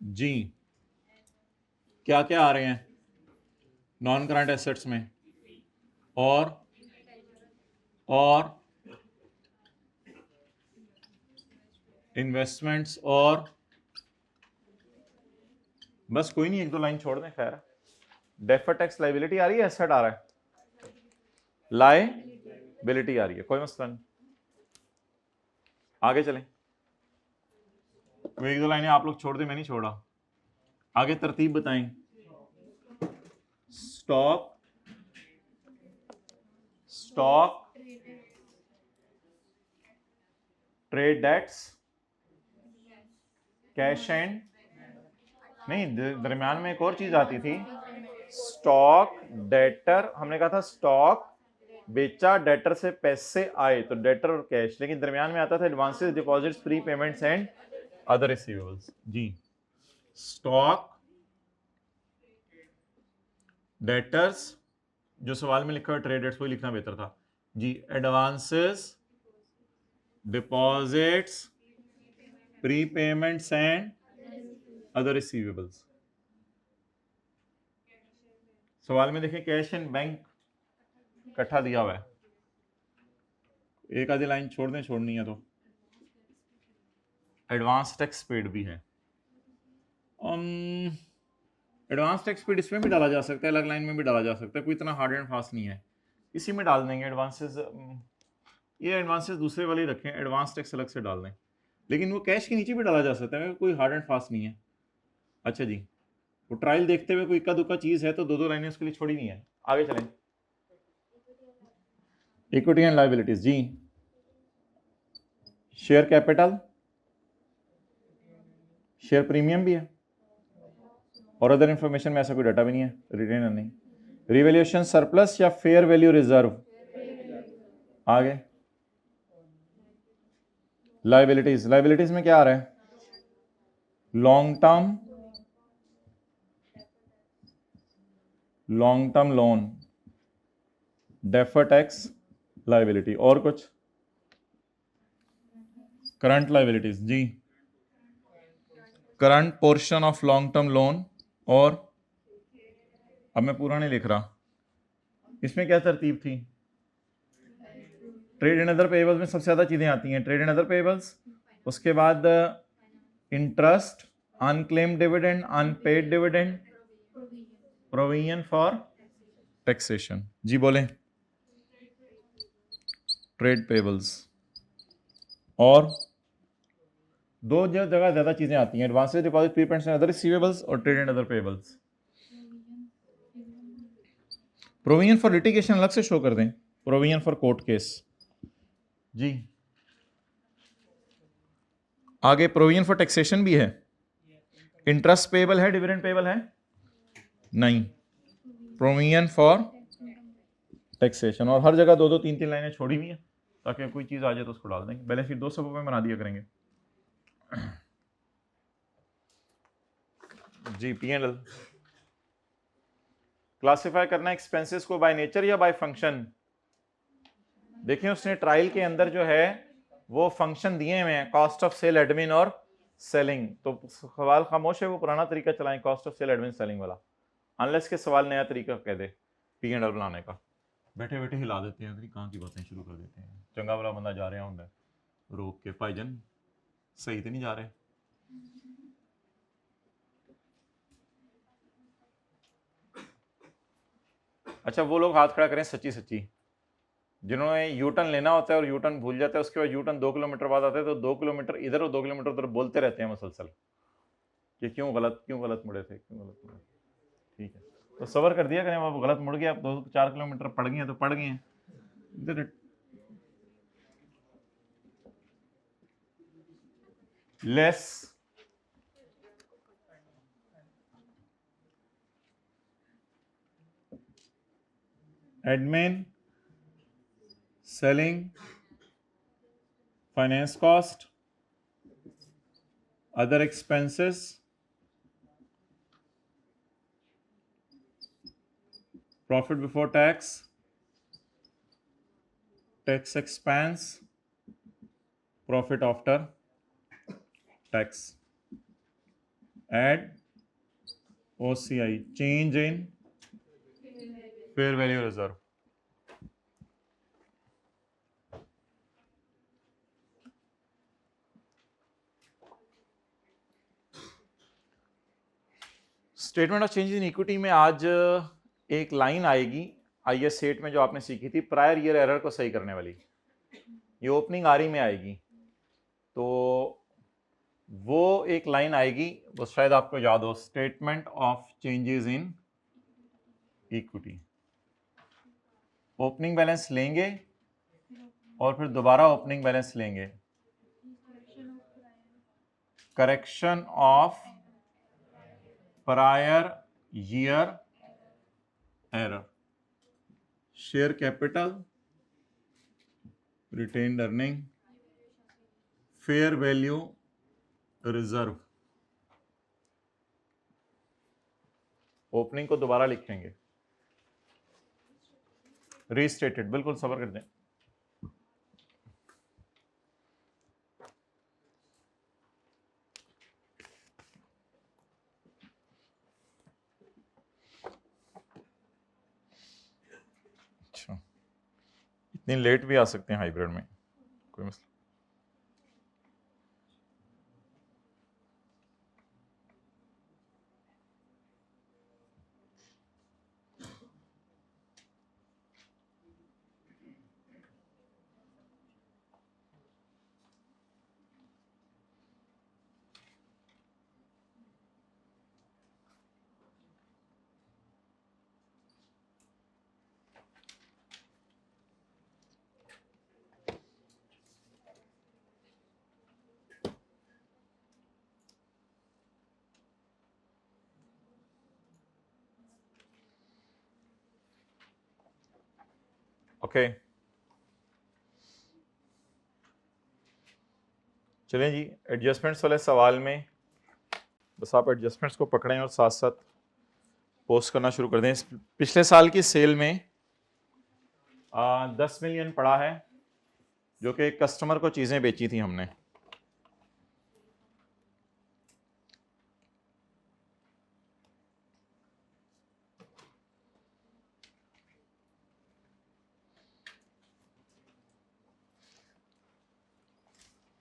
A: जी। क्या क्या आ रहे हैं नॉन करंट एसेट्स में, और इन्वेस्टमेंट्स, और बस कोई नहीं, एक दो लाइन छोड़ दें। खैर, डेफर टैक्स लाइबिलिटी आ रही है, एसेट आ रहा है, लाइबिलिटी आ रही है, कोई मसला नहीं, आगे चलें। एक दो लाइनें आप लोग छोड़ दें, मैं नहीं छोड़ा, आगे तरतीब बताएं। Stock trade debts, cash and, नहीं दरमियान में एक और चीज आती थी, स्टॉक डेटर, हमने कहा था स्टॉक बेचा, डेटर से पैसे आए तो डेटर और कैश, लेकिन दरमियान में आता था advances, deposits, pre payments and other receivables जी। स्टॉक डेटर्स, जो सवाल में लिखा हुआ ट्रेड डेट्स वही लिखना बेहतर था जी, advances, deposits, pre payments and other receivables. सवाल में देखें कैश एंड बैंक इकट्ठा दिया हुआ है, एक आधी लाइन छोड़ दें, छोड़नी है तो। एडवांस टैक्स पेड भी है, एडवांस टैक्स पेड इसमें भी डाला जा सकता है, अलग लाइन में भी डाला जा सकता है, कोई इतना हार्ड एंड फास्ट नहीं है, इसी में डाल देंगे एडवांसेस, ये एडवांसेस दूसरे वाले रखें, एडवांस टैक्स अलग से डाल दें, लेकिन वो कैश के नीचे भी डाला जा सकता है, कोई हार्ड एंड फास्ट नहीं है। अच्छा जी, वो ट्रायल देखते हुए कोई इक्का दुक्का चीज है तो दो दो लाइनें उसके लिए छोड़ी नहीं है, आगे चलें। इक्विटी एंड लायबिलिटीज जी, शेयर कैपिटल, शेयर प्रीमियम भी है, और अदर इन्फॉर्मेशन में ऐसा कोई डाटा भी नहीं है, रिटेन अर्निंग। रिवैल्यूएशन सरप्लस या फेयर वैल्यू रिजर्व। आगे लाइबिलिटीज, लाइबिलिटीज में क्या आ रहा है, long term loan, defer tax liability, और कुछ करंट लाइबिलिटीज जी, current portion of long term loan. और अब मैं पूरा नहीं लिख रहा, इसमें क्या तरतीब थी, ट्रेड एंड अदर पेबल्स में सबसे ज्यादा चीजें आती हैं, ट्रेड एंड अदर पेबल्स, उसके बाद interest, unclaimed dividend, unpaid dividend, provision for taxation. जी बोलें, ट्रेड पेबल्स। और दो जगह ज्यादा चीजें आती हैं, advances deposit prepayments and other receivables और trade and other payables. Provision for litigation अलग से शो कर दें, प्रोविजन फॉर कोर्ट केस जी। आगे प्रोविजन फॉर टैक्सेशन भी है, इंटरेस्ट पेबल है, डिविडेंड पेबल है नहीं, प्रोविजन फॉर टैक्सेशन। और हर जगह दो दो तीन तीन लाइनें छोड़ी हुई हैं ताकि कोई चीज आ जाए तो उसको डाल देंगे। बैलेंस शीट दो सबों में बना दिया करेंगे जी। पी एंड एल क्लासिफाई करना एक्सपेंसेस को बाय नेचर या बाय फंक्शन। देखें उसने ट्रायल के अंदर जो है वो फंक्शन दिए हुए हैं, कॉस्ट ऑफ सेल, एडमिन और सेलिंग। तो सवाल खामोश है, वो पुराना तरीका चलाएं, cost of sale, admin, selling वाला, अनलेस के सवाल नया तरीका कह दे पी एंड एल बनाने का। बैठे बैठे हिला देते हैं, कहाँ की बातें शुरू कर देते हैं। चंगा वाला बंदा जा रहा होंगे रोक के, भाईजान सही तो नहीं जा रहे। अच्छा वो लोग हाथ खड़ा करें सच्ची सच्ची जिन्होंने यू टर्न लेना होता है और यू टर्न भूल जाता है, उसके बाद यू टर्न 2 किलोमीटर बाद आता है तो 2 किलोमीटर इधर और 2 किलोमीटर उधर बोलते रहते हैं मुसलसल कि क्यों गलत मुड़े थे, क्यों गलत मुड़े। ठीक है, तो सबर कर दिया करें, वो गलत मुड़ गया, आप 2-4 किलोमीटर पड़ गए हैं तो पड़ गए हैं। Less admin, selling, finance cost, other expenses, profit before tax, tax expense, profit after tax, add OCI, change in fair value reserve. Statement of change in equity में आज एक लाइन आएगी IS 8 में जो आपने सीखी थी, प्रायर ईयर एरर को सही करने वाली, ये ओपनिंग आरी में आएगी। तो वो एक लाइन आएगी, वो शायद आपको याद हो, statement of changes in equity. Opening balance लेंगे और फिर दोबारा ओपनिंग बैलेंस लेंगे, correction of prior year error, share capital, retained earning, fair value reserve. Opening को दोबारा लिखेंगे, रीस्टेटेड, बिल्कुल सबर कर दें। अच्छा, इतनी लेट भी आ सकते हैं हाइब्रिड में, कोई मसला। ओके, चलें जी, एडजस्टमेंट्स वाले सवाल में बस आप एडजस्टमेंट्स को पकड़ें और साथ साथ पोस्ट करना शुरू कर दें। पिछले साल की सेल में 10 मिलियन पड़ा है, जो कि कस्टमर को चीज़ें बेची थी हमने।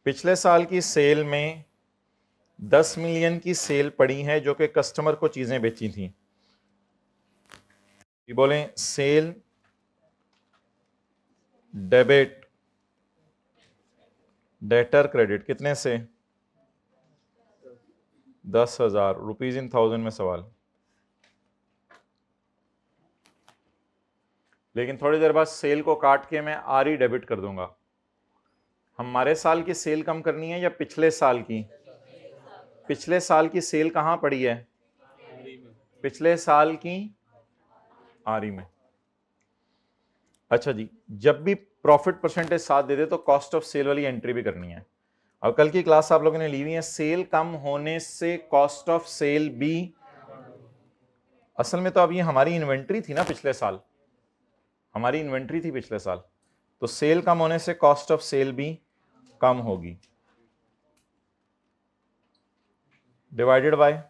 A: पिछले साल की सेल में 10 मिलियन की सेल पड़ी है, जो कि कस्टमर को चीज़ें बेची थी। ये बोलें सेल डेबिट डेटर क्रेडिट कितने से? 10,000 रुपीज इन 1000 में सवाल। लेकिन थोड़ी देर बाद सेल को काट के मैं आर डेबिट कर दूंगा। हमारे साल की सेल कम करनी है या पिछले साल की? पिछले साल की सेल कहां पड़ी है? पिछले साल की आरी में। अच्छा जी, जब भी प्रॉफिट परसेंटेज साथ दे दे तो कॉस्ट ऑफ सेल वाली एंट्री भी करनी है। अब कल की क्लास आप लोगों ने ली हुई है, सेल कम होने से कॉस्ट ऑफ सेल भी। असल में तो अब ये हमारी इन्वेंट्री थी ना पिछले साल, हमारी इन्वेंट्री थी पिछले साल, तो सेल कम होने से कॉस्ट ऑफ सेल भी कम होगी, divided by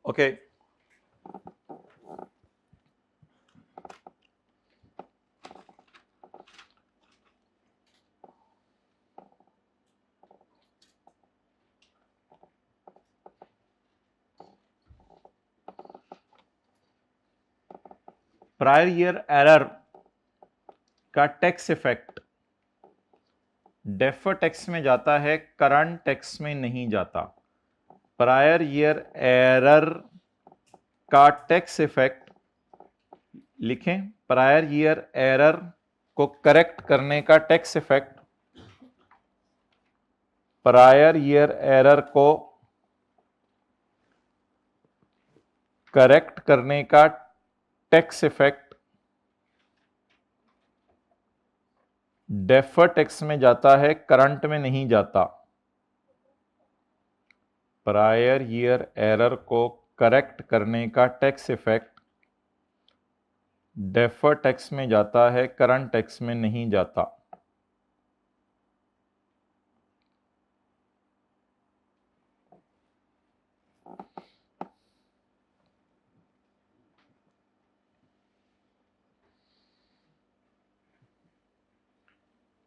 A: okay. Prior year error का टैक्स इफेक्ट डेफर टैक्स में जाता है, करंट टैक्स में नहीं जाता। प्रायर ईयर एरर का टैक्स इफेक्ट लिखें, प्रायर ईयर एरर को करेक्ट करने का tax effect, prior year error को करेक्ट करने का टैक्स इफेक्ट डेफर टैक्स में जाता है, करंट में नहीं जाता। प्रायर ईयर एरर को करेक्ट करने का टैक्स इफेक्ट डेफर टैक्स में जाता है, करंट टैक्स में नहीं जाता।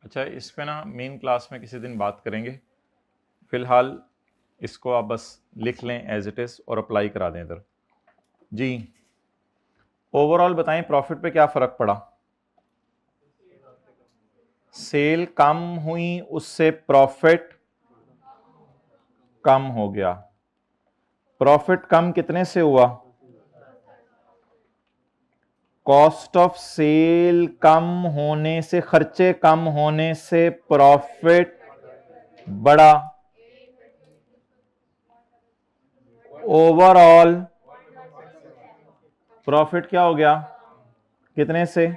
A: अच्छा, इस पे ना मेन क्लास में किसी दिन बात करेंगे, फिलहाल इसको आप बस लिख लें एज इट इज और अप्लाई करा दें इधर जी। ओवरऑल बताएं प्रॉफिट पे क्या फर्क पड़ा? सेल कम हुई, उससे प्रॉफिट कम हो गया। प्रॉफिट कम कितने से हुआ? कॉस्ट ऑफ सेल कम होने से, खर्चे कम होने से प्रॉफिट बढ़ा। ओवरऑल प्रॉफिट क्या हो गया? कितने से?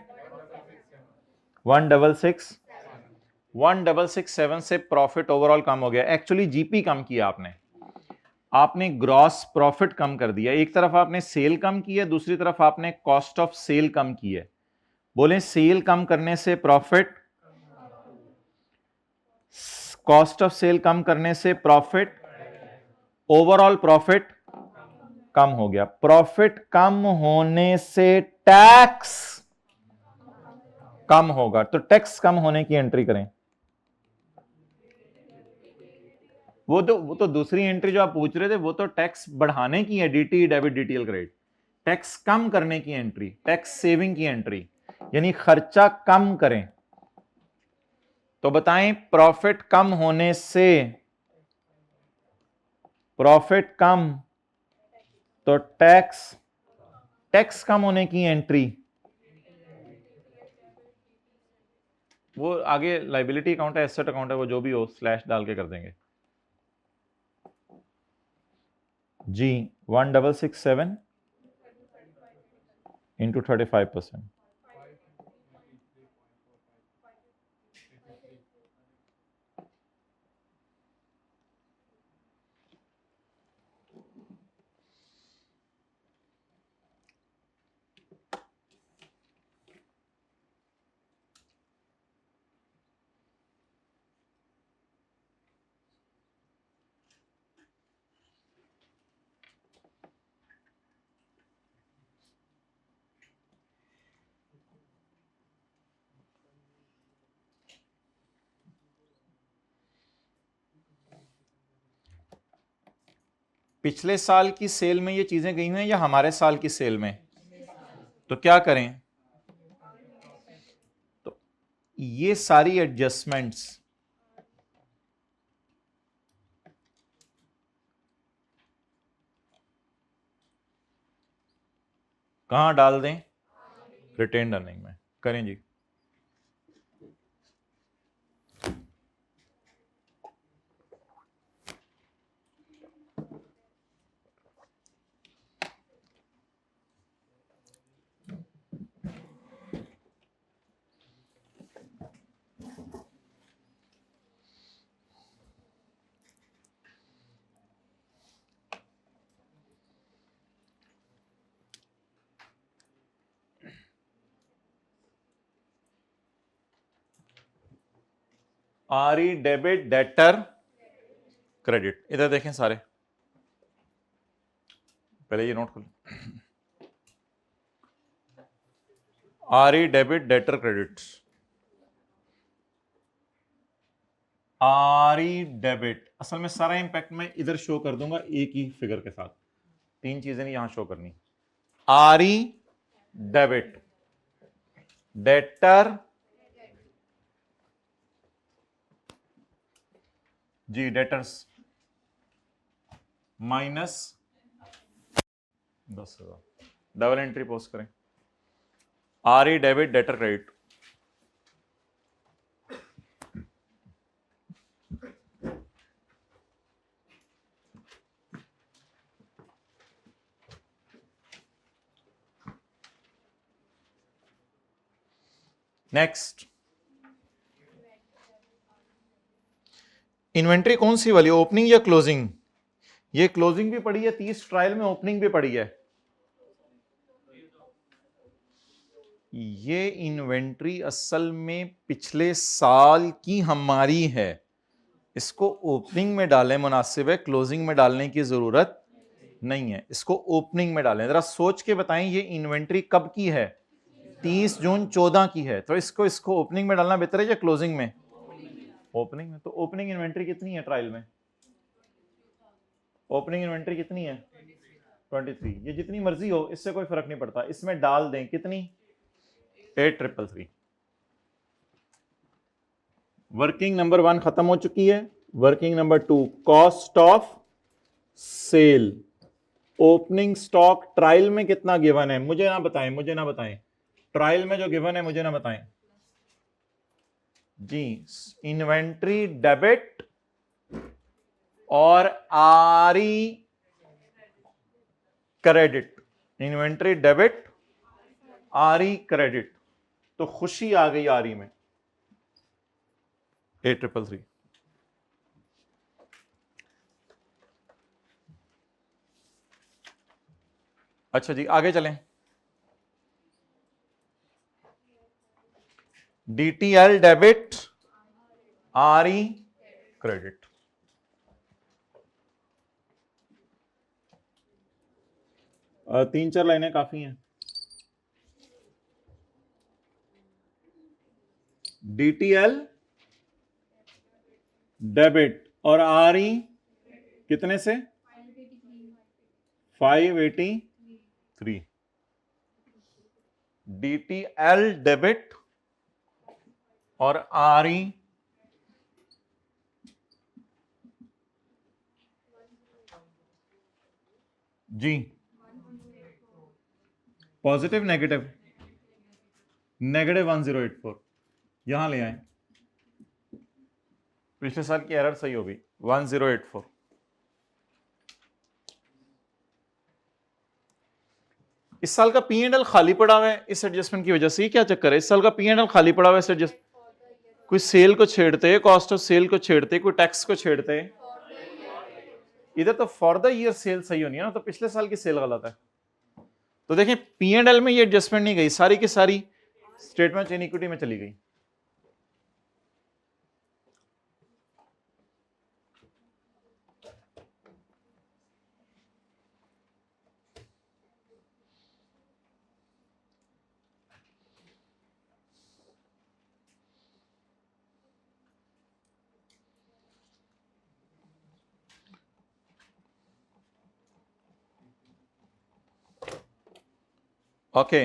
A: 1667 से प्रॉफिट ओवरऑल कम हो गया। एक्चुअली जीपी कम किया आपने ग्रॉस प्रॉफिट कम कर दिया। एक तरफ आपने सेल कम की है, दूसरी तरफ आपने कॉस्ट ऑफ सेल कम की है। बोले सेल कम करने से प्रॉफिट, कॉस्ट ऑफ सेल कम करने से प्रॉफिट, ओवरऑल प्रॉफिट कम हो गया। प्रॉफिट कम होने से टैक्स कम होगा, तो टैक्स कम होने की एंट्री करें। वो तो दूसरी एंट्री जो आप पूछ रहे थे वो तो टैक्स बढ़ाने की है, DT debit DTL credit. Tax कम करने की एंट्री, टैक्स सेविंग की एंट्री। यानी खर्चा कम करें। तो बताएं प्रॉफिट कम होने से, प्रॉफिट कम तो टैक्स कम होने की एंट्री, वो आगे लाइबिलिटी अकाउंट है, एसेट अकाउंट है, वो जो भी हो स्लैश डाल के कर देंगे जी। 1667 इंटू 35%, पिछले साल की सेल में ये चीजें गई हुई हैं या हमारे साल की सेल में? तो क्या करें, तो ये सारी एडजस्टमेंट्स कहां डाल दें? रिटेन्ड अर्निंग में करें जी। आरई डेबिट डेटर क्रेडिट, इधर देखें सारे, पहले ये नोट कर लो। आरई डेबिट डेटर क्रेडिट, आरई डेबिट, असल में सारा इंपैक्ट मैं इधर शो कर दूंगा एक ही फिगर के साथ, तीन चीजें नहीं यहां शो करनी। आरई डेबिट डेटर जी, debtors minus 10,000, double entry post करें। RE debit debtor credit, next inventory कौन सी वाली, ओपनिंग या क्लोजिंग? ये क्लोजिंग भी पड़ी है 30 ट्रायल में, ओपनिंग भी पड़ी है। ये इन्वेंट्री असल में पिछले साल की हमारी है, इसको ओपनिंग में डालें मुनासिब है, क्लोजिंग में डालने की जरूरत नहीं है, इसको ओपनिंग में डालें। जरा सोच के बताएं ये इन्वेंट्री कब की है? 30 जून 14 की है, तो इसको ओपनिंग में डालना बेहतर है या क्लोजिंग में? ओपनिंग में। तो ओपनिंग इन्वेंट्री कितनी है ट्रायल में? ओपनिंग इन्वेंट्री कितनी है? 23। ये जितनी मर्जी हो, इससे कोई फर्क नहीं पड़ता, इसमें डाल दें कितनी? 8333। वर्किंग नंबर 1 खत्म हो चुकी है। Working number 2 cost of sale. Opening stock trial में कितना गिवन है मुझे ना बताएं, ट्रायल में जो गिवन है मुझे ना बताएं जी। इन्वेंट्री डेबिट और आरई क्रेडिट, इन्वेंट्री डेबिट आरई क्रेडिट, तो खुशी आ गई आरई में 8333। अच्छा जी आगे चलें। डीटीएल डेबिट आरई क्रेडिट, तीन चार लाइनें काफी हैं। डीटीएल डेबिट और आरई कितने से? 583। DTL डेबिट और RE जी पॉजिटिव नेगेटिव, -1084 यहां ले आए, पिछले साल की एरर सही होगी 1084। इस साल का P&L खाली पड़ा हुआ है इस एडजस्टमेंट की वजह से। क्या चक्कर है, इस साल का P&L खाली पड़ा हुआ है इस एडजस्ट, कोई सेल को छेड़ते, कॉस्ट ऑफ सेल को छेड़ते, कोई टैक्स को छेड़ते। इधर तो फॉर द ईयर सेल सही होनी है ना, तो पिछले साल की सेल गलत है। तो देखें P&L में ये एडजस्टमेंट नहीं गई, सारी की सारी स्टेटमेंट इन इक्विटी में चली गई। ओके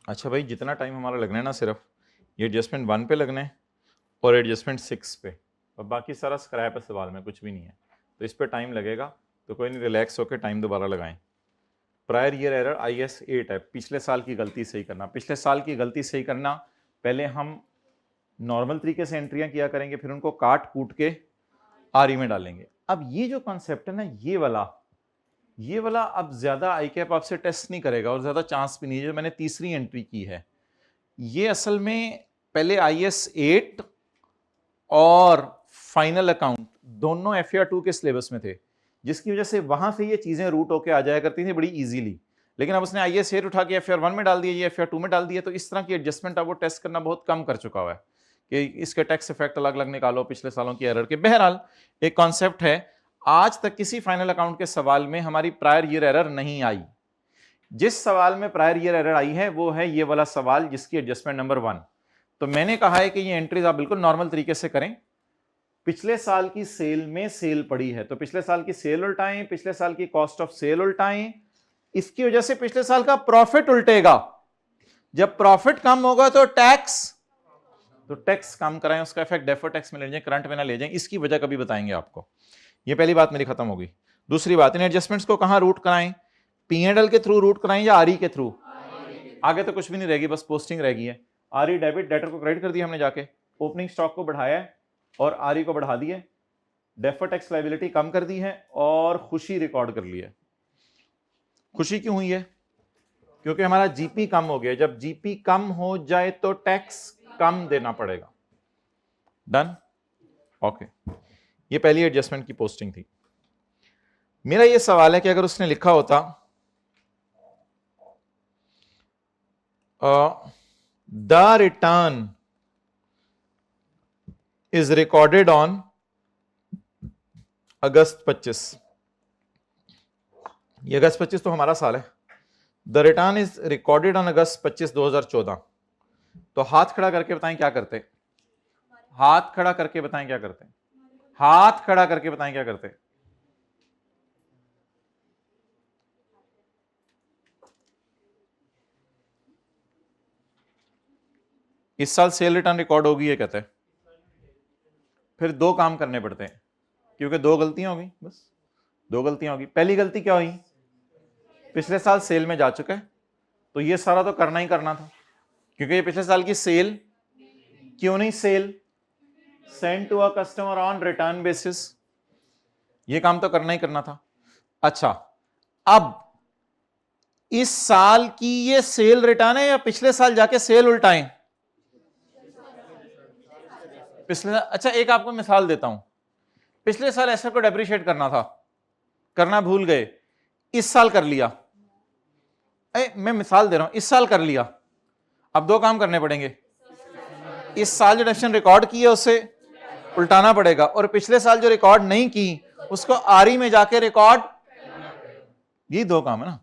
A: अच्छा भाई, जितना टाइम हमारा लगना है ना, सिर्फ ये एडजस्टमेंट 1 पे लगना है और एडजस्टमेंट 6 पे, और बाकी सारा स्क्रैप है सवाल में, कुछ भी नहीं है। तो इस पे टाइम लगेगा, तो कोई नहीं, रिलैक्स होकर टाइम दोबारा लगाएं। प्रायर ईयर एरर IS 8 है, पिछले साल की गलती सही करना। पिछले साल की गलती सही करना, पहले हम नॉर्मल तरीके से एंट्रियां किया करेंगे, फिर उनको काट कूट के RE में डालेंगे। अब ये जो कॉन्सेप्ट है ना, ये वाला अब ज्यादा ICAP आपसे टेस्ट नहीं करेगा और ज्यादा चांस भी नहीं है। जो मैंने तीसरी एंट्री की है, ये असल में पहले IS 8 और फाइनल अकाउंट दोनों FR 2 के सिलेबस में थे, जिसकी वजह से वहां से ये चीजें रूट होके आ जाया करती थी बड़ी इजीली। लेकिन अब उसने IS 8 उठा के FR 1 में डाल दिया, ये FR 2 में डाल दिया, तो इस तरह की एडजस्टमेंट अब वो टेस्ट करना बहुत कम कर चुका हुआ है कि इसके टैक्स इफेक्ट अलग अलग निकालो पिछले सालों की एरर के। बहरहाल एक कॉन्सेप्ट है, आज तक किसी फाइनल अकाउंट के सवाल में हमारी प्रायर ईयर एरर नहीं आई। जिस सवाल में प्रायर ईयर एरर आई है वो है ये वाला सवाल, जिसकी एडजस्टमेंट नंबर 1। तो मैंने कहा है कि ये एंट्रीज आप बिल्कुल नॉर्मल तरीके से करें। पिछले साल की सेल में सेल पड़ी है, तो पिछले साल की सेल उल्टाएं, पिछले साल की कॉस्ट ऑफ सेल उल्टाएं, इसकी वजह से पिछले साल का प्रॉफिट उल्टेगा। जब प्रॉफिट कम होगा तो टैक्स कम कराएं, उसका इफेक्ट डेफर्ड टैक्स में ले जाएं, करंट में ना ले जाएं। इसकी वजह कभी बताएंगे आपको। ये पहली बात मेरी खत्म होगी। दूसरी बात, इन एडजस्टमेंट्स को कहां रूट कराएं, P&L के थ्रू रूट कराएं या RE के थ्रू? आगे तो कुछ भी नहीं रहेगी, बस पोस्टिंग रहेगी है। RE डेबिट, डेटर को क्रेडिट कर दिया हमने, जाके ओपनिंग स्टॉक को बढ़ाया है और RE को बढ़ा दिया, डेफर्ड टैक्स लायबिलिटी कम कर दी है और खुशी रिकॉर्ड कर ली है। खुशी क्यों हुई है? क्योंकि हमारा GP कम हो गया। जब GP कम हो जाए तो टैक्स कम देना पड़ेगा। डन? ओके, ये पहली एडजस्टमेंट की पोस्टिंग थी। मेरा ये सवाल है कि अगर उसने लिखा होता the return is recorded on August 25, ये अगस्त 25 तो हमारा साल है। The return is recorded on August 25, 2014। तो हाथ खड़ा करके बताएं क्या करते? हाथ खड़ा करके बताएं क्या करते? हाथ खड़ा करके बताएं क्या करते? इस साल सेल रिटर्न रिकॉर्ड होगी ये कहते हैं। फिर दो काम करने पड़ते हैं, क्योंकि दो गलतियां होगी, बस दो गलतियां होगी। पहली गलती क्या हुई? पिछले साल सेल में जा चुका है, तो ये सारा तो करना ही करना था, क्योंकि ये पिछले साल की सेल क्यों नहीं sale send to a customer on return basis, ये काम तो करना ही करना था। अच्छा, अब इस साल की ये सेल रिटर्न है या पिछले साल जाके सेल उल्टाएं? पिछले, अच्छा एक आपको मिसाल देता हूं। पिछले साल एसेट को डेप्रिशिएट करना था, करना भूल गए, इस साल कर लिया। मैं मिसाल दे रहा हूं, इस साल कर लिया। अब दो काम करने पड़ेंगे, इस साल जो डिडक्शन रिकॉर्ड की है उसे उल्टाना पड़ेगा, और पिछले साल जो रिकॉर्ड नहीं की उसको RE में जाके रिकॉर्ड, ये दो काम है ना।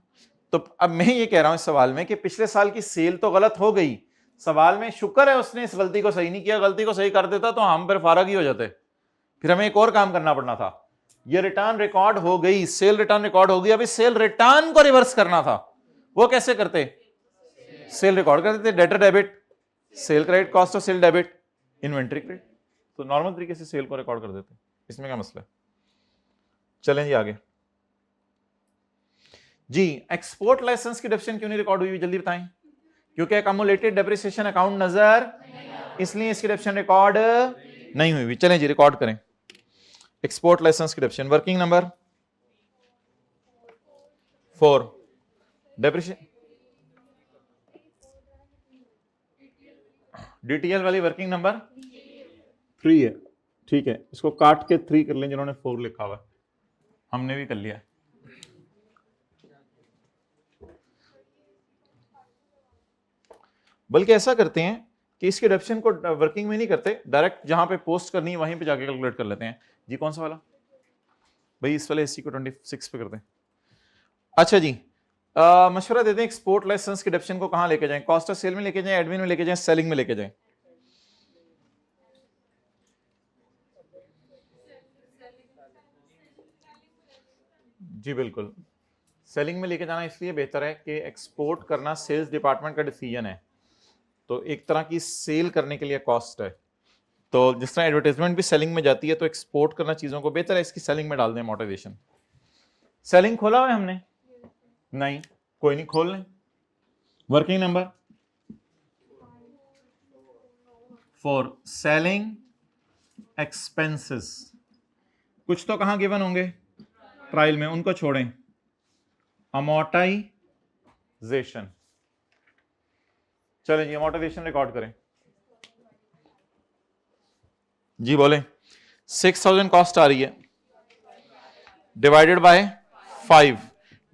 A: तो अब मैं ये कह रहा हूं इस सवाल में कि पिछले साल की सेल तो गलत हो गई, सवाल में शुक्र है उसने इस गलती को सही नहीं किया, गलती को सही कर देता तो हम फिर फारग ही हो जाते, फिर हमें एक और काम करना पड़ना था। ये रिटर्न रिकॉर्ड हो गई, सेल रिटर्न रिकॉर्ड हो गई। अभी सेल रिटर्न को रिवर्स करना था, वो कैसे करते? सेल रिकॉर्ड कर देते, debtor debit, sale credit, cost of sale debit, inventory credit. तो नॉर्मल तरीके से सेल को रिकॉर्ड कर देते, इसमें क्या मसला है? चलें जी आगे जी। एक्सपोर्ट लाइसेंस की डेप्रिसिएशन क्यों नहीं रिकॉर्ड हुई, जल्दी बताएं। क्योंकि अकमुलेटेड डेप्रिसिएशन अकाउंट नजर, इसलिए इसकी डेप्रिसिएशन रिकॉर्ड नहीं हुई। चलें जी रिकॉर्ड करें एक्सपोर्ट लाइसेंस की depreciation. Working number 4, depreciation DTL वाली वर्किंग नंबर 3 है, ठीक है। इसको काट के 3 कर लें जिन्होंने 4 लिखा हुआ है, हमने भी कर लिया। बल्कि ऐसा करते हैं कि इसके डेप्रिसिएशन को वर्किंग में नहीं करते, डायरेक्ट जहां पे पोस्ट करनी है वहीं पे जाके कैलकुलेट कर लेते हैं जी। कौन सा वाला भाई? इस वाले एससी को 26 पे करते हैं। अच्छा जी, मशवरा देते हैं एक्सपोर्ट लाइसेंस के डेप्रिसिएशन को कहां लेके जाएं? कॉस्ट ऑफ सेल में लेके जाएं, एडमिन में लेके जाएं, सेलिंग में लेके जाएं? जी बिल्कुल, सेलिंग में लेके जाना इसलिए बेहतर है कि एक्सपोर्ट करना सेल्स डिपार्टमेंट का डिसीजन है, तो एक तरह की सेल करने के लिए कॉस्ट है। तो जिस तरह एडवर्टाइजमेंट भी सेलिंग में जाती है, तो एक्सपोर्ट करना चीजों को बेहतर है इसकी सेलिंग में डाल दें अमोर्टाइजेशन। सेलिंग खोला हुआ है हमने? नहीं, कोई नहीं, खोल लें। Working number 4, selling expenses. कुछ तो कहां गिवन होंगे? ट्रायल में, उनको छोड़ें। अमोर्टाइजेशन, चलें जी अमोर्टाइजेशन रिकॉर्ड करें जी। बोले 6000 कॉस्ट आ रही है, divided by 5।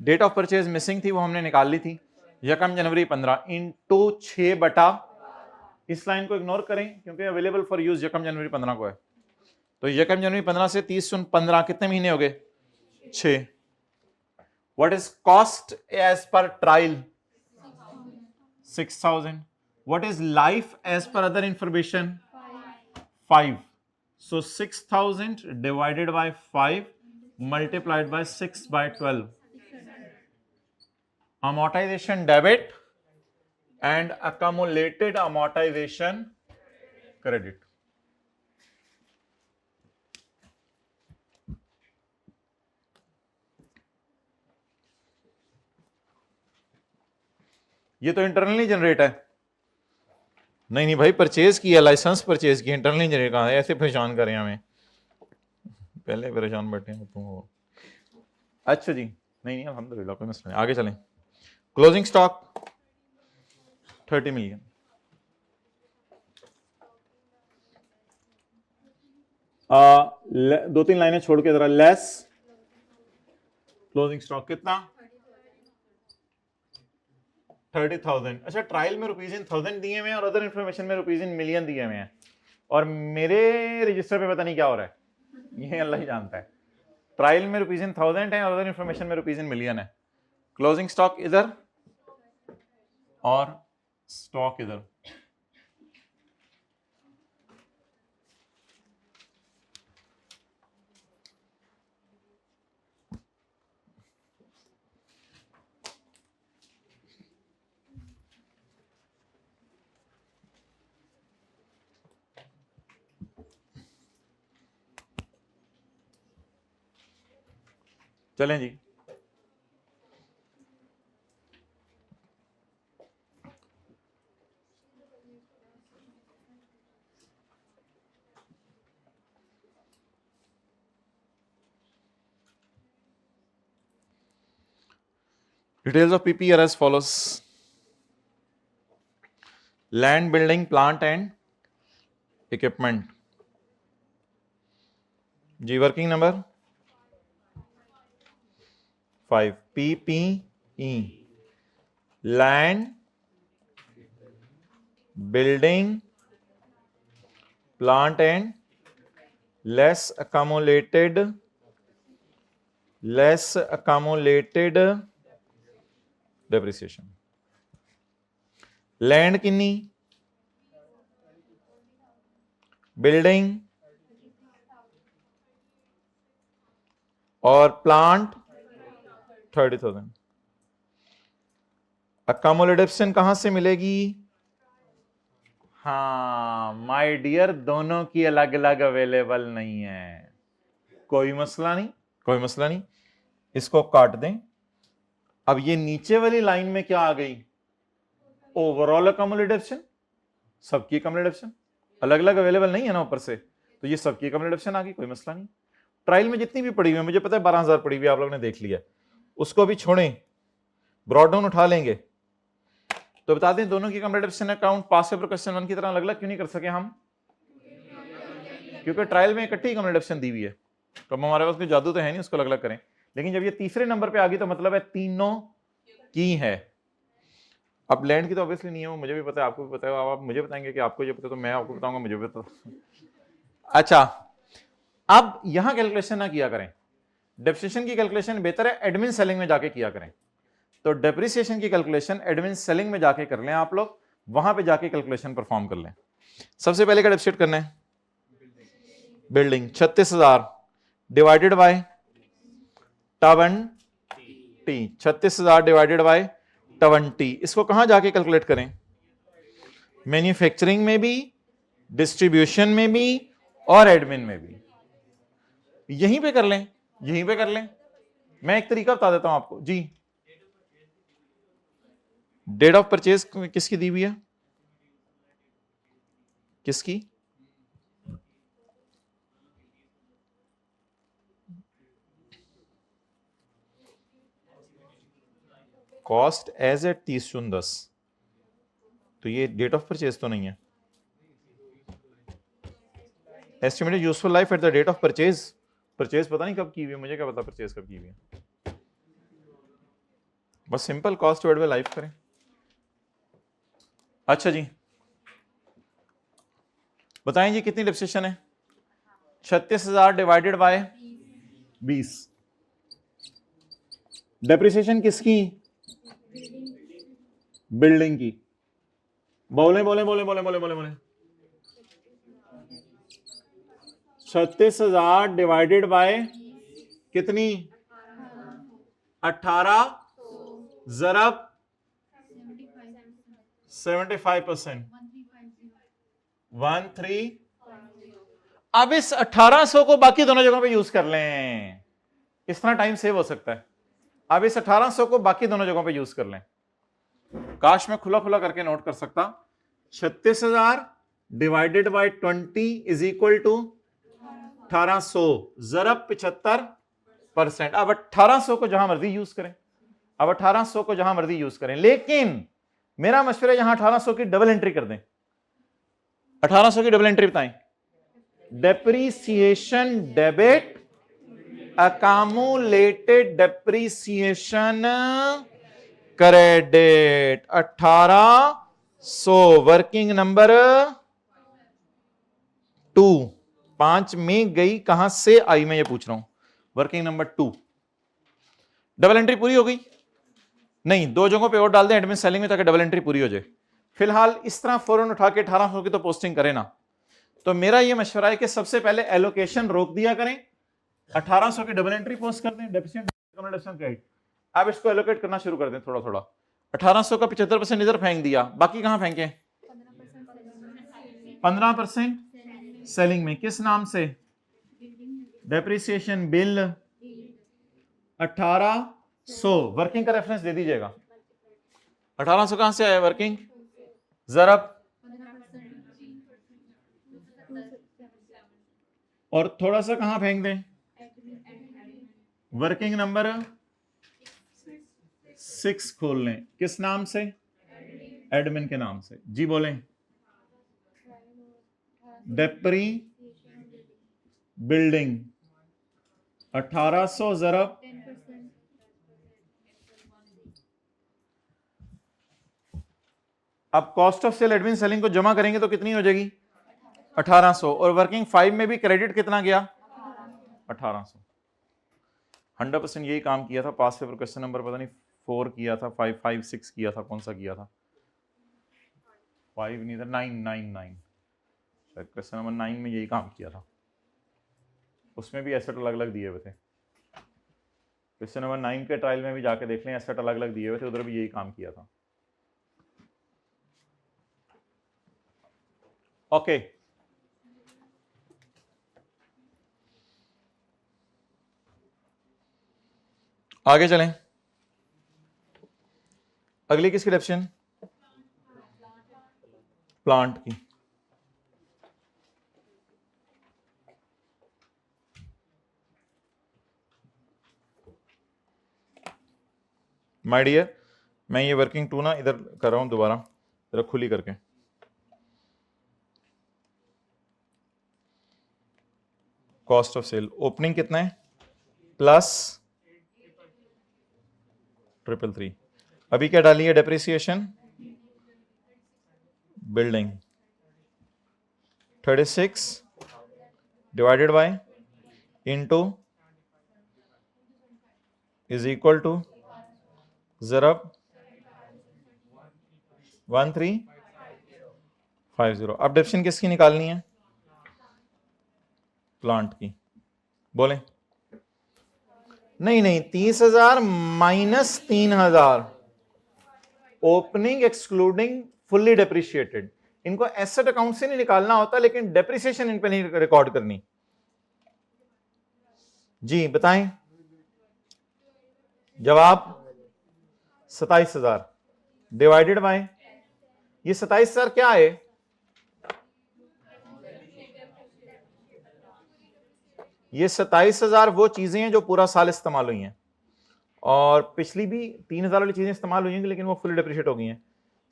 A: Date of purchase missing थी, वो हमने निकाल ली थी, 1 जनवरी 15 इंटू 6 बटा, इस लाइन को इग्नोर करें क्योंकि अवेलेबल फॉर यूज 1 जनवरी 15 को है। तो 1 जनवरी 15 से 30/15 कितने महीने हो गए? 6। What is cost as per trial? 6000। What is life as per other information? 5। So 6000 divided by 5 multiplied by 6/12. Amortization debit and accumulated amortization credit. ये तो इंटरनली जनरेट है। नहीं भाई, परचेज किया, लाइसेंस परचेज किया, इंटरनली जनरेट कहां है? ऐसे परेशान करें हमें, पहले परेशान बैठे हैं तुम हो। अच्छा जी, नहीं अल्हम्दुलिल्लाह, कोई मसला नहीं, आगे चलें। Closing stock 30 million. दो तीन लाइनें छोड़ के जरा, लेस क्लोजिंग स्टॉक कितना? 30,000। अच्छा, ट्रायल में ₹1000 दिए हुए हैं और अदर इंफॉर्मेशन में ₹1 मिलियन दिए हुए हैं, और मेरे रजिस्टर पे पता नहीं क्या हो रहा है, ये अल्लाह ही जानता है। ट्रायल में ₹1000 है और अदर इंफॉर्मेशन में ₹1 मिलियन है। क्लोजिंग स्टॉक इधर और स्टॉक इधर। चलें जी, details of PP are as follows. Land, building, plant and equipment जी। Working number 5, PPE, land, building, plant and less accumulated depreciation. Land किन्नी, बिल्डिंग और प्लांट 30,000। अकोमोडेशन कहां से मिलेगी? हाँ माय डियर, दोनों की अलग अलग अवेलेबल नहीं है। कोई मसला नहीं, कोई मसला नहीं, इसको काट दें। अब ये नीचे वाली लाइन में क्या आ गई? ओवरऑल अकोमोडेशन, सबकी अकोमोडेशन अलग अलग अवेलेबल नहीं है ना ऊपर से, तो ये सबकी अकोमोडेशन आ गई, कोई मसला नहीं। ट्रायल में जितनी भी पड़ी हुई है, मुझे पता है 12,000 पड़ी हुई, आप लोगों ने देख लिया, उसको अभी छोड़ें, ब्रॉड डाउन उठा लेंगे। तो बता दें दोनों की अकोमोडेशन अकाउंट पास पेपर क्वेश्चन 1 की तरह अलग अलग क्यों नहीं कर सके हम? क्योंकि ट्रायल में इकट्ठी अकोमोडेशन दी हुई है, तो हमारे पास कोई जादू तो है नहीं उसको अलग अलग करें। लेकिन जब ये तीसरे नंबर पे आ गई तो मतलब है तीनों की है। अब लैंड की तो ऑब्वियसली नहीं है, वो मुझे भी पता है, आपको भी पता है। अब आप मुझे बताएंगे कि आपको ये पता है, तो मैं आपको बताऊंगा मुझे भी पता। अच्छा, अब यहां कैलकुलेशन ना किया करें, डेप्रिसिएशन की कैलकुलेशन बेहतर है एडमिन सेलिंग में जाके किया करें। तो डेप्रिसिएशन की कैलकुलेशन एडमिन सेलिंग में जाके कर लें आप लोग, वहां पे जाके कैलकुलेशन परफॉर्म कर लें। सबसे पहले क्या डेप्रिसिएट करना है? Building 36,000 divided by 20, 36,000 divided by 20। इसको कहां जाके कैलकुलेट करें? मैन्युफैक्चरिंग में भी, डिस्ट्रीब्यूशन में भी और एडमिन में भी। यहीं पे कर लें, यहीं पे कर लें। मैं एक तरीका बता देता हूं आपको जी। डेट ऑफ परचेज किसकी दी हुई है? किसकी? कॉस्ट एज एट 30/10, तो ये डेट ऑफ परचेज तो नहीं है। Estimated useful life at the date of purchase, purchase पता नहीं कब की हुई है, मुझे क्या पता परचेज कब की हुई है। बस simple cost divided by life करें। अच्छा जी, बताएं जी कितनी डेप्रिसिएशन है? 36,000 डिवाइडेड बाय 20। डेप्रिसिएशन किसकी? बिल्डिंग की। बोले बोले बोले बोले बोले बोले बोले 36,000 डिवाइडेड बाय कितनी? 18 ज़रब 75%, 13। अब इस 1800 को बाकी दोनों जगहों पे यूज कर लें, इस तरह टाइम सेव हो सकता है। अब इस 1800 को बाकी दोनों जगहों पे यूज कर लें। काश मैं खुला खुला करके नोट कर सकता। 36,000 divided by 20 is equal to 1800 ज़रब 75%। अब 1800 को जहां मर्जी यूज करें, अब 1800 को जहां मर्जी यूज करें, लेकिन मेरा मशवरा यहां 1800 की डबल एंट्री कर दें। 1800 की डबल एंट्री बताएं। Depreciation debit, accumulated depreciation credit 1800, working number 2। 5 में गई, कहां से आई मैं ये पूछ रहा हूं। वर्किंग नंबर 2, डबल एंट्री पूरी हो गई? नहीं, दो जगहों पे और डाल दें एडमिन सेलिंग में ताकि डबल एंट्री पूरी हो जाए। फिलहाल इस तरह फौरन उठा के 1800 की तो पोस्टिंग करें ना। तो मेरा ये मशवरा है कि सबसे पहले एलोकेशन रोक दिया करें, 1800 की डबल एंट्री पोस्ट कर दें, डेप्रिसिएशन क्रेडिट। अब इसको एलोकेट करना शुरू कर दें थोड़ा थोड़ा। 1800 का 75% इधर फेंक दिया, बाकी कहां फेंके? 15% सेलिंग में, किस नाम से? डेप्रिसिएशन बिल 1800, वर्किंग का रेफरेंस दे दीजिएगा। 1800 कहां से आया वर्किंग? ज़रब, और थोड़ा सा कहां फेंक दें? वर्किंग नंबर 6 खोल लें, किस नाम से? एडमिन के नाम से। जी बोलें। डेप्री बिल्डिंग 1800 ज़रब, अब cost of sale admin selling को जमा करेंगे तो कितनी हो जाएगी? 1800। और वर्किंग 5 में भी क्रेडिट कितना गया? 1800। 100% यही काम किया था। पास पेपर क्वेश्चन नंबर पता नहीं 4 किया था, 5, 5, 6 किया था, कौन सा किया था? 5 नहीं था, 9, 9, 9 शायद क्वेश्चन नंबर 9 में यही काम किया था। उसमें भी एसेट अलग अलग दिए हुए थे। क्वेश्चन नंबर 9 के ट्रायल में भी जाके देख लें, एसेट अलग अलग दिए हुए थे, उधर भी यही काम किया था। ओके आगे चलें। अगली किसकी डेफिनेशन? प्लांट की। माय डियर, मैं ये वर्किंग टू ना इधर कर रहा हूं दोबारा, जरा खुली करके। कॉस्ट ऑफ सेल ओपनिंग कितना है? प्लस 333। अभी क्या डाली है? Depreciation building 36 divided by into is equal to ज़रब 1350। अब डेफिनेशन किसकी निकालनी है? प्लांट की। बोले नहीं नहीं, 30,000 minus 3,000 opening excluding fully depreciated. इनको एसेट अकाउंट से नहीं निकालना होता, लेकिन डेप्रिसिएशन इन पे नहीं रिकॉर्ड करनी। जी बताएं जवाब। 27,000 डिवाइडेड बाय, ये 27,000 क्या है? ये 27,000 वो चीजें हैं जो पूरा साल इस्तेमाल हुई हैं, और पिछली भी 3,000 वाली चीजें इस्तेमाल हुई हैं, लेकिन वो फुल डेप्रिशिएट हो गई हैं।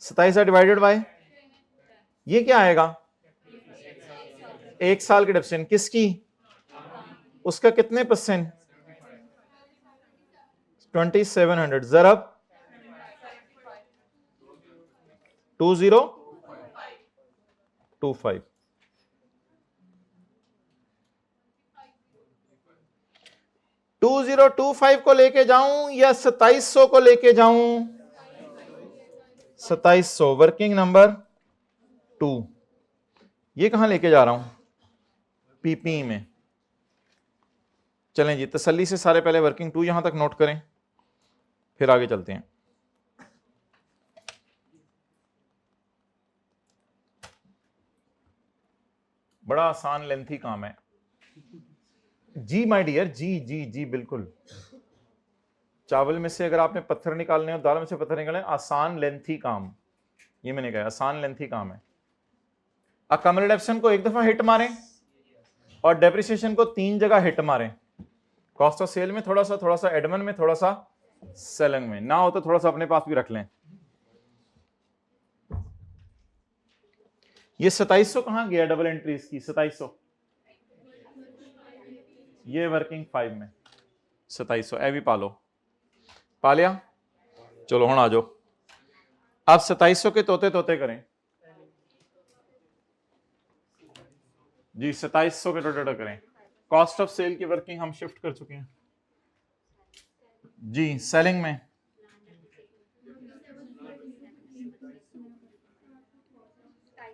A: 27,000 डिवाइडेड बाय ये क्या आएगा? एक साल की डेप्रिसिएशन किसकी? उसका कितने परसेंट? 2700 ज़रब 2025। 2025 को लेके जाऊं या 2700 को लेके जाऊं? 2700 वर्किंग नंबर 2। ये कहां लेके जा रहा हूं? पीपी में। चलें जी, तसल्ली से सारे पहले वर्किंग 2 यहां तक नोट करें, फिर आगे चलते हैं। बड़ा आसान लेंथी काम है जी माय डियर, जी जी जी बिल्कुल। चावल में से अगर आपने पत्थर निकालने और दाल में से पत्थर निकालने, आसान लेंथी काम, ये मैंने कहा आसान लेंथी काम है। अकमल डेप्शन को एक दफा हिट मारें और डेप्रिसिएशन को 3 जगह हिट मारें। कॉस्ट ऑफ सेल में थोड़ा सा एडमन में थोड़ा सा सेलिंग में, ना हो तो थोड़ा सा अपने पास भी रख लें। ये 2700 कहां गया? डबल एंट्रीज की 2700, ये वर्किंग 5 में 2700 ए भी पालो, पा लिया। चलो हुण आ जाओ, अब 2700 के तोते तोते करें जी। 2700 के तोते करें। कॉस्ट ऑफ सेल की वर्किंग हम शिफ्ट कर चुके हैं जी। सेलिंग में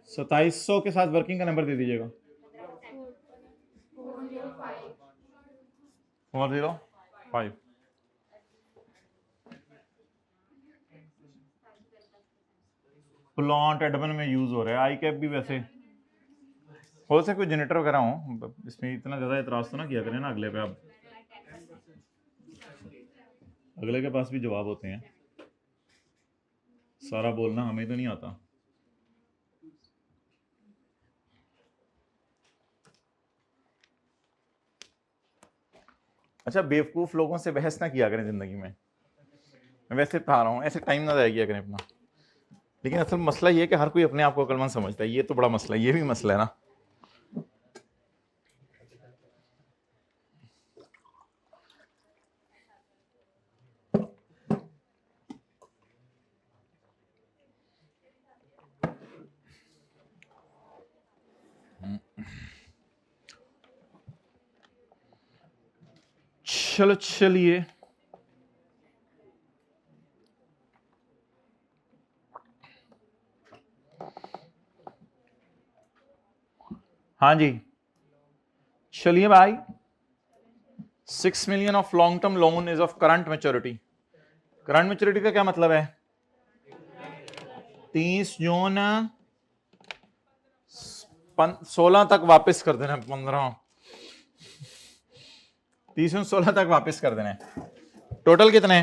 A: 2700 के साथ वर्किंग का नंबर दे दीजिएगा। 405। प्लांट एडमन में यूज हो रहा है। आई कैप भी वैसे हो सकता कोई जनरेटर वगैरह हो, इसमें इतना ज्यादा एतराज तो ना किया करें ना अगले पे। अब अगले के पास भी जवाब होते हैं, सारा बोलना हमें तो नहीं आता। अच्छा, बेवकूफ लोगों से बहस ना किया करें जिंदगी में। मैं वैसे बता रहा हूँ, ऐसे टाइम ना जाया किया करें अपना। लेकिन असल मसला ये है कि हर कोई अपने आप को अक्लमंद समझता है, ये तो बड़ा मसला है, ये भी मसला है ना। चलो चलिए, हाँ जी चलिए भाई, 6 million of long term loan is of current maturity. Current maturity का क्या मतलब है? 30 जून 16 तक वापस कर देना, 15 30 जून 16 तक वापस कर देना। टोटल कितने?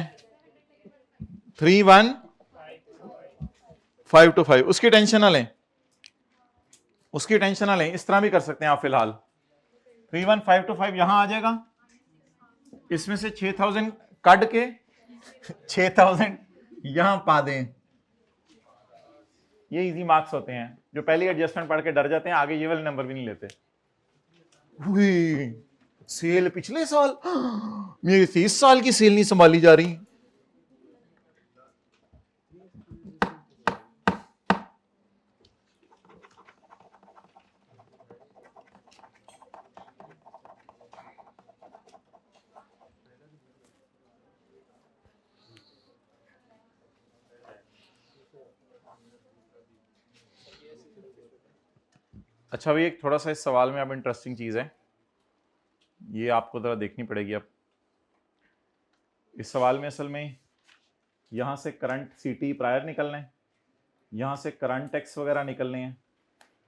A: 31525। उसकी टेंशन ना लें, उसकी टेंशन ना लें, इस तरह भी कर सकते हैं आप। फिलहाल 31525 यहां आ जाएगा, इसमें से 6000 कट के 6000 यहां पा दें। ये इजी मार्क्स होते हैं। जो पहली एडजस्टमेंट पढ़ के डर जाते हैं, आगे ये वाले नंबर भी नहीं लेते। सेल पिछले साल मेरी 30 साल की सेल नहीं संभाली जा रही। अच्छा भाई, एक थोड़ा सा इस सवाल में अब इंटरेस्टिंग चीज है, ये आपको जरा देखनी पड़ेगी। अब इस सवाल में असल में यहां से करंट सीटी प्रायर निकलना है, यहां से करंट टैक्स वगैरह निकलने हैं,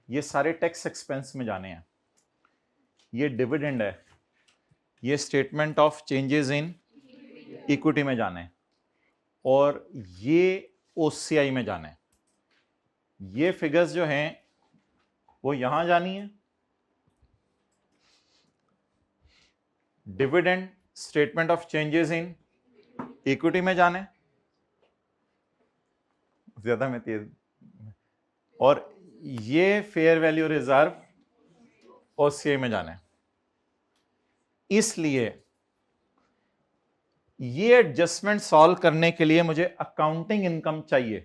A: ये सारे टैक्स एक्सपेंस में जाने हैं। ये डिविडेंड है, ये statement of changes in equity में जाना है, और ये ओसीआई में जाना है। ये फिगर्स जो हैं वो यहां जानी है। Dividend, statement of changes in equity में जाना है, ज्यादा में तेज, और ये फेयर वैल्यू रिजर्व ओसीआई में जाना है। इसलिए ये एडजस्टमेंट सॉल्व करने के लिए मुझे अकाउंटिंग इनकम चाहिए।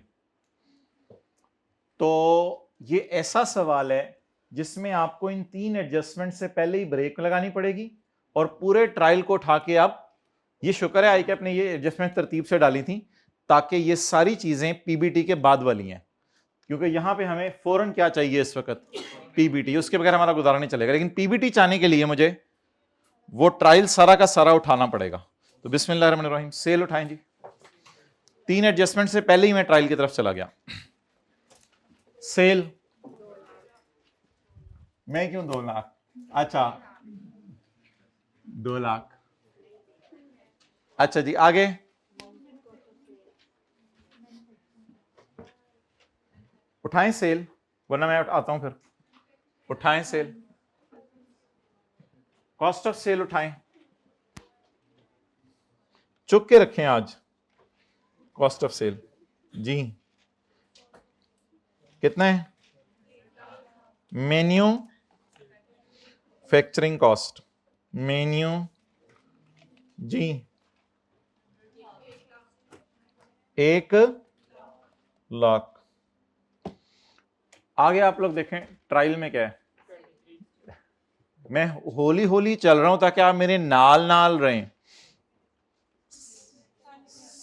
A: तो ये ऐसा सवाल है जिसमें आपको इन 3 एडजस्टमेंट से पहले ही ब्रेक लगानी पड़ेगी, और पूरे ट्रायल को उठा के आप, ये शुक्र है आई कैप ने ये एडजस्टमेंट तरतीब से डाली थी ताकि ये सारी चीजें पीबीटी के बाद वाली हैं, क्योंकि यहां पे हमें फौरन क्या चाहिए इस वक्त? पीबीटी। उसके बगैर हमारा गुजारा नहीं चलेगा। लेकिन पीबीटी चाहने के लिए मुझे वो ट्रायल सारा का सारा उठाना पड़ेगा। तो बिस्मिल्लाहिर्रहमानिर्रहीम, सेल उठाएं जी। 3 एडजस्टमेंट से पहले ही मैं ट्रायल की तरफ चला गया। सेल मैं क्यों 2 लाख? अच्छा 2 लाख। अच्छा जी, आगे उठाएं सेल, वरना मैं आता हूं फिर। उठाएं सेल, कॉस्ट ऑफ सेल उठाएं, चुप के रखें आज। कॉस्ट ऑफ सेल जी कितना है? मेन्यू फैक्चरिंग कॉस्ट, मेन्यू जी 1 लाख। आगे आप लोग देखें ट्रायल में क्या है। मैं होली होली चल रहा हूं ताकि आप मेरे नाल नाल रहें।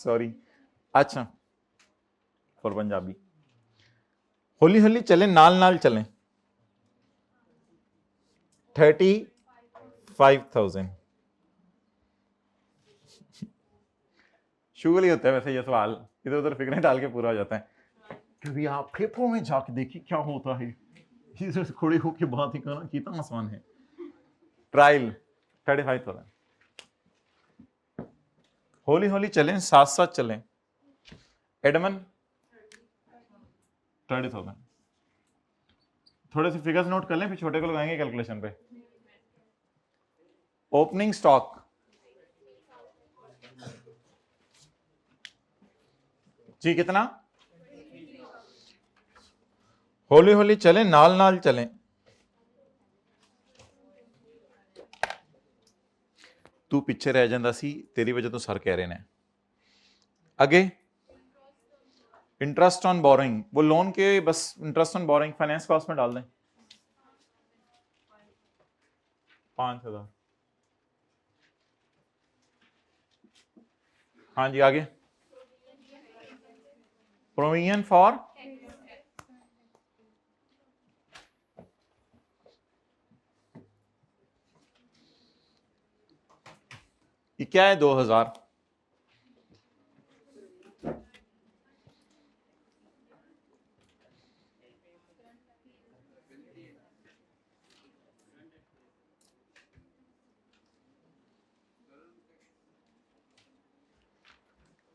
A: सॉरी, अच्छा फॉर पंजाबी, होली होली चलें, नाल नाल चलें। 35,000 शुगर ही होता है वैसे ये सवाल, इधर उधर फिक्रें डाल के पूरा हो जाता है। कभी आप फेफड़ों में जाके देखिए क्या होता है, इधर से खड़े होके बात ही करना कितना आसान है। ट्रायल 35,000, होली होली चलें, साथ साथ चलें। एडमन 30,000। थोड़े से फिगर्स नोट कर लें, फिर छोटे को लगाएंगे कैलकुलेशन पे। ओपनिंग स्टॉक जी कितना? होली होली चलें, नाल नाल चलें। तू पिछे रह जाता सी, तेरी वजह तो सर कह रहे हैं। आगे इंटरेस्ट ऑन बोरिंग, वो लोन के बस interest on boring finance cost में डाल दें 5,000। हाँ जी, आगे प्रोविजन फॉर ये क्या है 2000,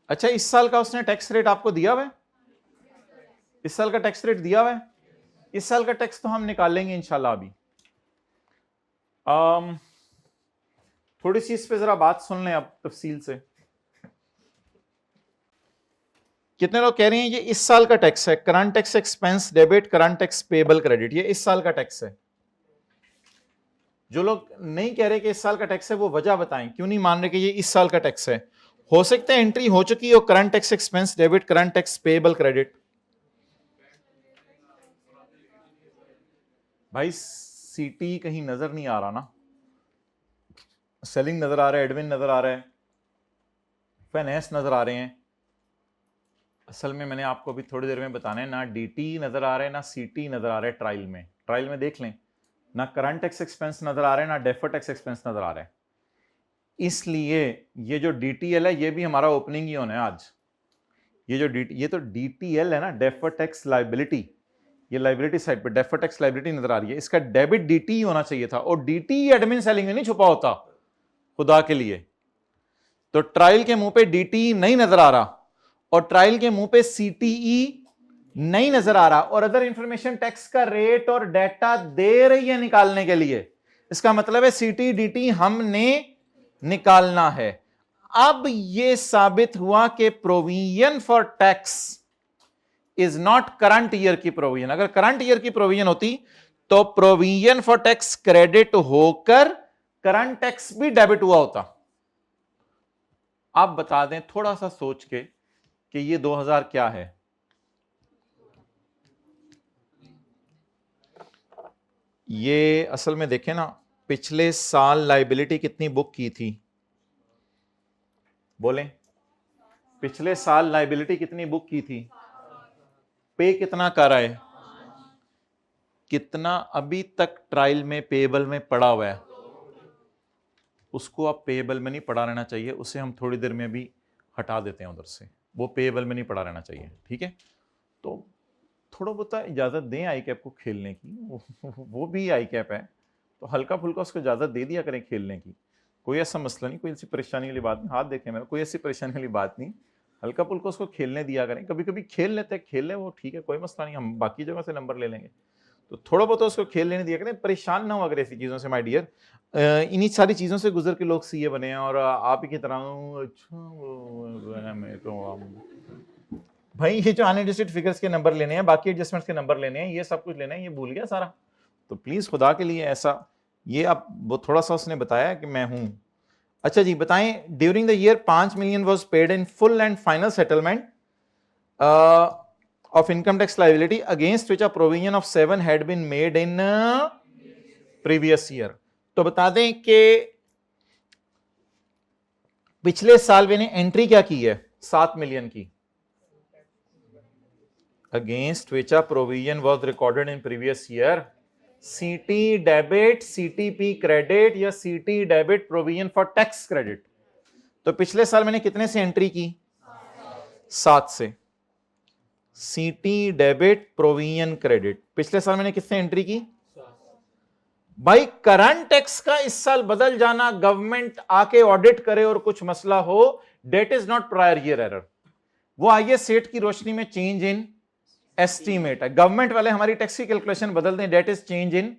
A: अच्छा इस साल का उसने टैक्स रेट आपको दिया हुआ है, इस साल का टैक्स रेट दिया हुआ है, इस साल का टैक्स तो हम निकाल लेंगे इंशाल्लाह। अभी थोड़ी सी इस पे जरा बात सुन लें अब तफसील से। कितने लोग कह रहे हैं ये इस साल का टैक्स है, current tax expense debit, current tax payable credit, ये इस साल का टैक्स है। जो लोग नहीं कह रहे कि इस साल का टैक्स है वो वजह बताएं, क्यों नहीं मान रहे कि ये इस साल का टैक्स है। हो सकता है एंट्री हो चुकी हो current tax expense debit, current tax payable credit. भाई सीटी कहीं नजर नहीं आ रहा ना, सेलिंग नजर आ रहा है, एडमिन नजर आ रहा है, फाइनेंस नजर आ रहे हैं। असल में मैंने आपको अभी थोड़ी देर में बताना है, ना डीटी नजर आ रहा है ना सीटी नजर आ रहा है। ट्रायल में देख लें, ना करंट टैक्स एक्सपेंस नजर आ रहा है ना डेफर्ड टैक्स एक्सपेंस नजर आ रहा है। इसलिए ये जो डीटीएल है ये भी हमारा ओपनिंग ही होना है आज। ये तो डीटीएल है ना, डेफर्ड टैक्स लाइबिलिटी, ये लाइबिलिटी साइड पे डेफर्ड टैक्स लाइबिलिटी नजर आ रही है, इसका डेबिट डीटी होना चाहिए था, और डीटी एडमिन सेलिंग में नहीं छुपा होता खुदा के लिए। तो ट्रायल के मुंह पे डीटी नहीं नजर आ रहा और ट्रायल के मुंह पे सीटीई नहीं नजर आ रहा, और अदर इंफॉर्मेशन टैक्स का रेट और डाटा दे रही है निकालने के लिए। इसका मतलब है सीटी डीटी हमने निकालना है। अब यह साबित हुआ कि provision for tax is not current year की प्रोविजन। अगर करंट ईयर की प्रोविजन होती तो प्रोविजन फॉर टैक्स क्रेडिट होकर करंट टैक्स भी डेबिट हुआ होता। आप बता दें थोड़ा सा सोच के कि ये 2000 क्या है। ये असल में देखें ना, पिछले साल लाइबिलिटी कितनी बुक की थी, बोलें पिछले साल लाइबिलिटी कितनी बुक की थी, पे कितना कर रहा है, कितना अभी तक ट्रायल में पेबल में पड़ा हुआ है, उसको आप पेबल में नहीं पड़ा रहना चाहिए, उसे हम थोड़ी देर में भी हटा देते हैं उधर से, वो पेबल में नहीं पड़ा रहना चाहिए, ठीक है। तो थोड़ा बहुत इजाज़त दें आई कैप को खेलने की, वो भी आई कैप है तो हल्का फुल्का उसको इजाज़त दे दिया करें खेलने की। कोई ऐसा मसला नहीं, कोई ऐसी परेशानी वाली बात नहीं, हाथ देखें मेरा, कोई ऐसी परेशानी वाली बात नहीं, हल्का फुल्का उसको खेलने दिया करें। कभी कभी खेल लेते हैं, खेल लें, वो ठीक है, कोई मसला नहीं, हम बाकी जगह से नंबर ले लेंगे। तो थोड़ा बहुत उसको खेल लेने दिया करें, परेशान ना हो अगर ऐसी चीज़ों से माय डियर। इन्हीं सारी चीज़ों से गुजर के लोग सीए बने हैं, और आप ही की तरह अच्छा मैं तो भाई ये जो अनएडजस्टेड फिगर्स के नंबर लेने हैं, बाकी एडजस्टमेंट्स के नंबर लेने हैं, ये सब कुछ लेना है, ये भूल गया सारा। तो प्लीज खुदा के लिए ऐसा, ये आप वो थोड़ा सा उसने बताया कि मैं हूं। अच्छा जी बताएं, during the year 5 million was paid in full and final settlement of income tax liability against which a provision of 7 had been made in previous year. तो बता दें कि पिछले साल मैंने एंट्री क्या की है 7 मिलियन की, against which a provision was recorded in previous year, CT debit, CTP credit या CT debit provision for tax credit. तो पिछले साल मैंने कितने से एंट्री की, 7 से। CT डेबिट प्रोविजन क्रेडिट पिछले साल मैंने किससे एंट्री की, भाई करंट टैक्स का इस साल बदल जाना, गवर्नमेंट आके ऑडिट करे और कुछ मसला हो, that is not prior year error. वो आइए सेट की रोशनी में चेंज इन एस्टीमेट है, गवर्नमेंट वाले हमारी टैक्स की कैलकुलेशन बदल दें, that is change in,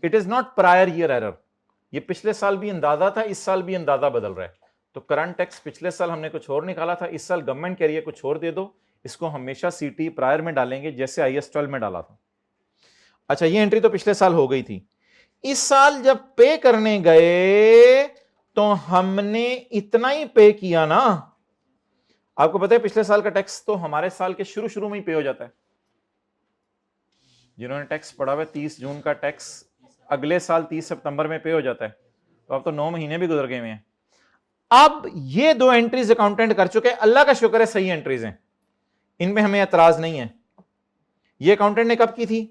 A: it is not prior year error. ये पिछले साल भी अंदाजा था, इस साल भी अंदाजा बदल रहा है। तो करंट टैक्स पिछले साल हमने कुछ और निकाला था, इस साल गवर्नमेंट कह रही है कुछ और दे दो, इसको हमेशा सीटी प्रायर में डालेंगे जैसे IAS 12 में डाला था। अच्छा ये एंट्री तो पिछले साल हो गई थी। इस साल जब पे करने गए तो हमने इतना ही पे किया ना। आपको पता है पिछले साल का टैक्स तो हमारे साल के शुरू में ही पे हो जाता है। जिन्होंने टैक्स पढ़ा हुआ है 30 जून का टैक्स अगले साल 30 सितंबर में पे हो जाता है, तो अब तो 9 महीने भी गुजर गए हैं। अब ये 2 एंट्रीज अकाउंटेंट कर चुके हैं, अल्लाह का शुक्र है सही एंट्रीज हैं, इनमें हमें एतराज नहीं है। ये अकाउंटेंट ने कब की थी,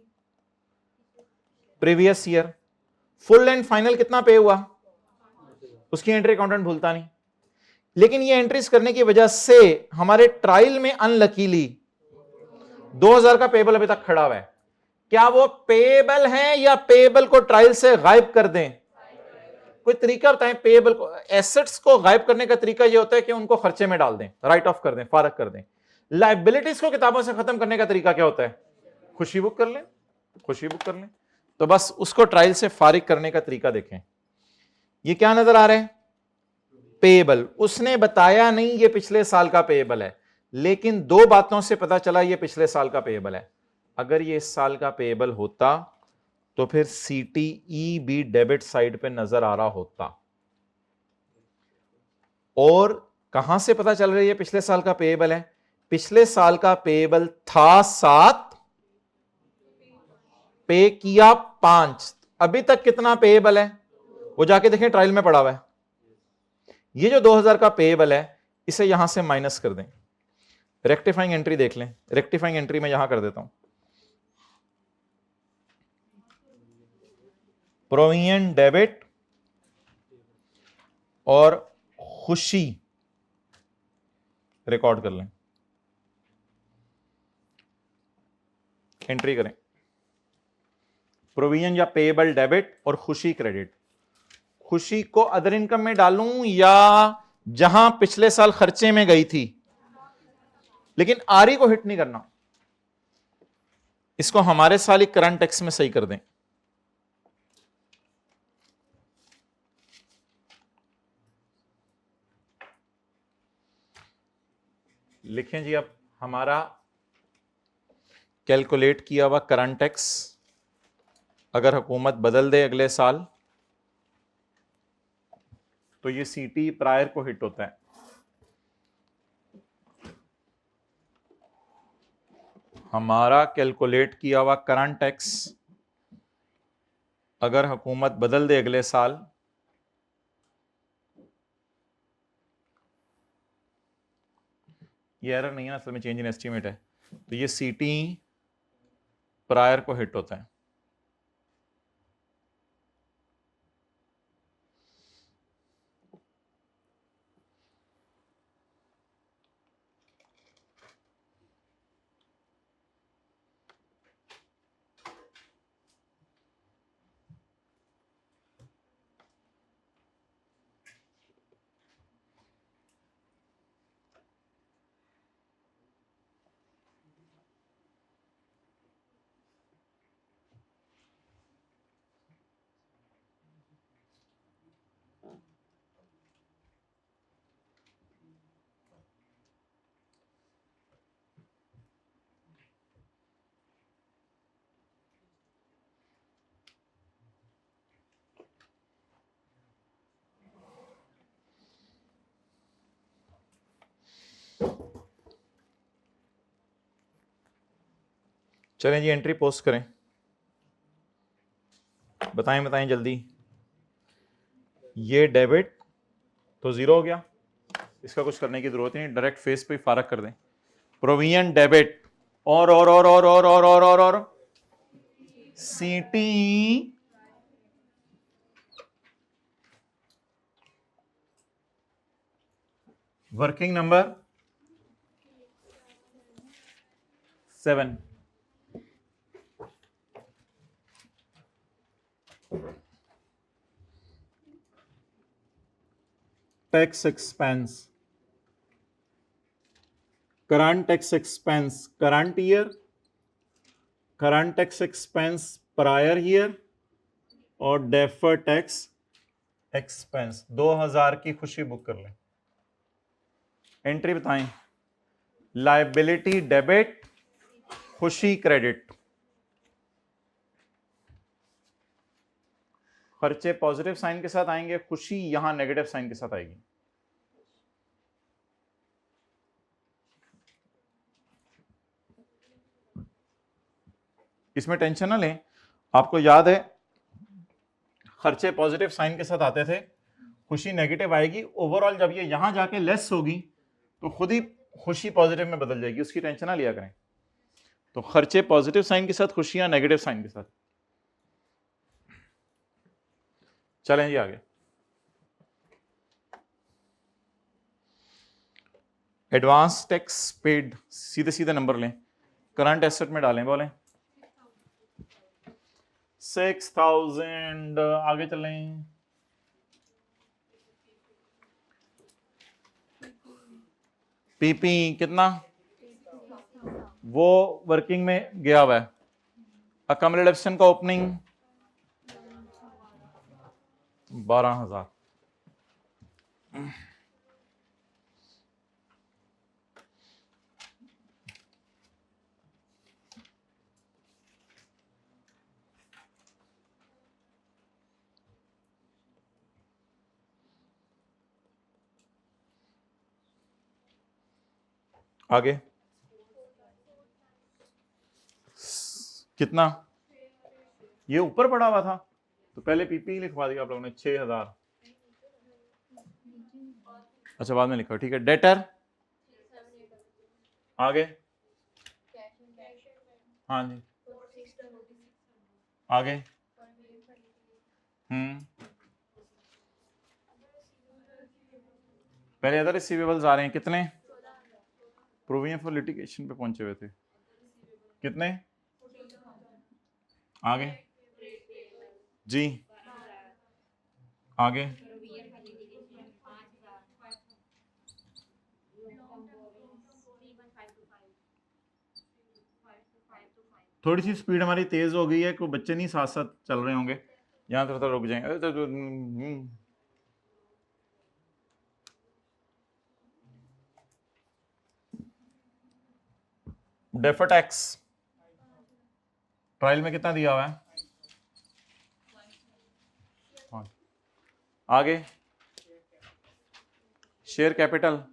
A: previous year. Full and final कितना पे हुआ, उसकी एंट्री अकाउंटेंट भूलता नहीं। लेकिन ये एंट्रीज करने की वजह से हमारे ट्रायल में अनलकीली 2000 का पेबल अभी तक खड़ा हुआ है। क्या वो पेएबल है या पेएबल को ट्रायल से गायब कर दें? कोई तरीका बताएं पेएबल को, एसेट्स को गायब करने का तरीका ये होता है कि उनको खर्चे में डाल दें, राइट ऑफ कर दें, फारग कर दें। लाइबिलिटीज को किताबों से खत्म करने का तरीका क्या होता है? खुशी बुक कर लें, खुशी बुक कर लें। तो बस उसको ट्रायल से फारिग करने का तरीका देखें। ये क्या नजर आ रहा है? पेएबल। उसने बताया नहीं ये पिछले साल का पेएबल है, लेकिन दो बातों से पता चला ये पिछले साल का पेएबल है। अगर ये इस साल का पेएबल होता तो फिर सीटीई भी डेबिट साइड पे नजर आ रहा होता। और कहां से पता चल रहा है ये पिछले साल का पेएबल है? पिछले साल का पेएबल था 7, पे किया 5, अभी तक कितना पेएबल है वो जाके देखें, ट्रायल में पड़ा हुआ है। ये जो 2000 का पेएबल है इसे यहां से माइनस कर दें, रेक्टिफाइंग एंट्री देख लें। रेक्टिफाइंग एंट्री में यहां कर देता हूं, प्रोविजन डेबिट और खुशी रिकॉर्ड कर लें, एंट्री करें। प्रोविजन या पेएबल डेबिट और खुशी क्रेडिट। खुशी को अदर इनकम में डालूं या जहां पिछले साल खर्चे में गई थी, लेकिन आरी को हिट नहीं करना, इसको हमारे साल ही करंट टैक्स में सही कर दें। लिखें जी, अब हमारा कैलकुलेट किया हुआ करंट टैक्स अगर हुकूमत बदल दे अगले साल तो ये सीटी प्रायर को हिट होता है। हमारा कैलकुलेट किया हुआ करंट टैक्स अगर हुकूमत बदल दे अगले साल ये एरर नहीं है ना, असल में चेंज इन एस्टीमेट है, तो ये सीटी प्रायर को हिट होता है। चलें जी, एंट्री पोस्ट करें। बताएं बताएं जल्दी। ये डेबिट तो जीरो हो गया, इसका कुछ करने की जरूरत नहीं, डायरेक्ट फेस पे फारक कर दें। प्रोविजन डेबिट और सीटी working number 7, tax expense, current tax expense current year, current tax expense prior year और डेफर टैक्स एक्सपेंस। 2000 की खुशी बुक कर लें। एंट्री बताएं। लायबिलिटी डेबिट, खुशी क्रेडिट। खर्चे पॉजिटिव साइन के साथ आएंगे, खुशी यहां नेगेटिव साइन के साथ आएगी। इसमें टेंशन ना लें, आपको याद है खर्चे पॉजिटिव साइन के साथ आते थे, खुशी नेगेटिव आएगी। ओवरऑल जब ये यहां जाके लेस होगी तो खुद ही खुशी पॉजिटिव में बदल जाएगी, उसकी टेंशन ना लिया करें। तो खर्चे पॉजिटिव साइन के साथ, खुशियां नेगेटिव साइन के साथ। चलें जी आगे। एडवांस टैक्स पेड, सीधे सीधे नंबर लें, करंट एसेट में डालें, बोलें 6000। आगे चलें, पीपी कितना, वो वर्किंग में गया हुआ है। अकमलेशन का ओपनिंग 12,000। आगे कितना, ये ऊपर पड़ा हुआ था तो पहले पीपी लिखवा दिया आप लोगों ने 6000। अच्छा बाद में लिखो, ठीक है। डेटर आगे, हाँ जी आगे, पहले अदर रिसीवेबल्स आ रहे हैं कितने, प्रोविजन फॉर लिटिगेशन पे पहुंचे हुए थे कितने, आगे जी, आगे थोड़ी सी स्पीड हमारी तेज हो गई है, कोई बच्चे नहीं साथ साथ चल रहे होंगे, यहाँ थोड़ा रुक जाएंगे। डेफर टैक्स ट्रायल में कितना दिया हुआ है, आगे शेयर कैपिटल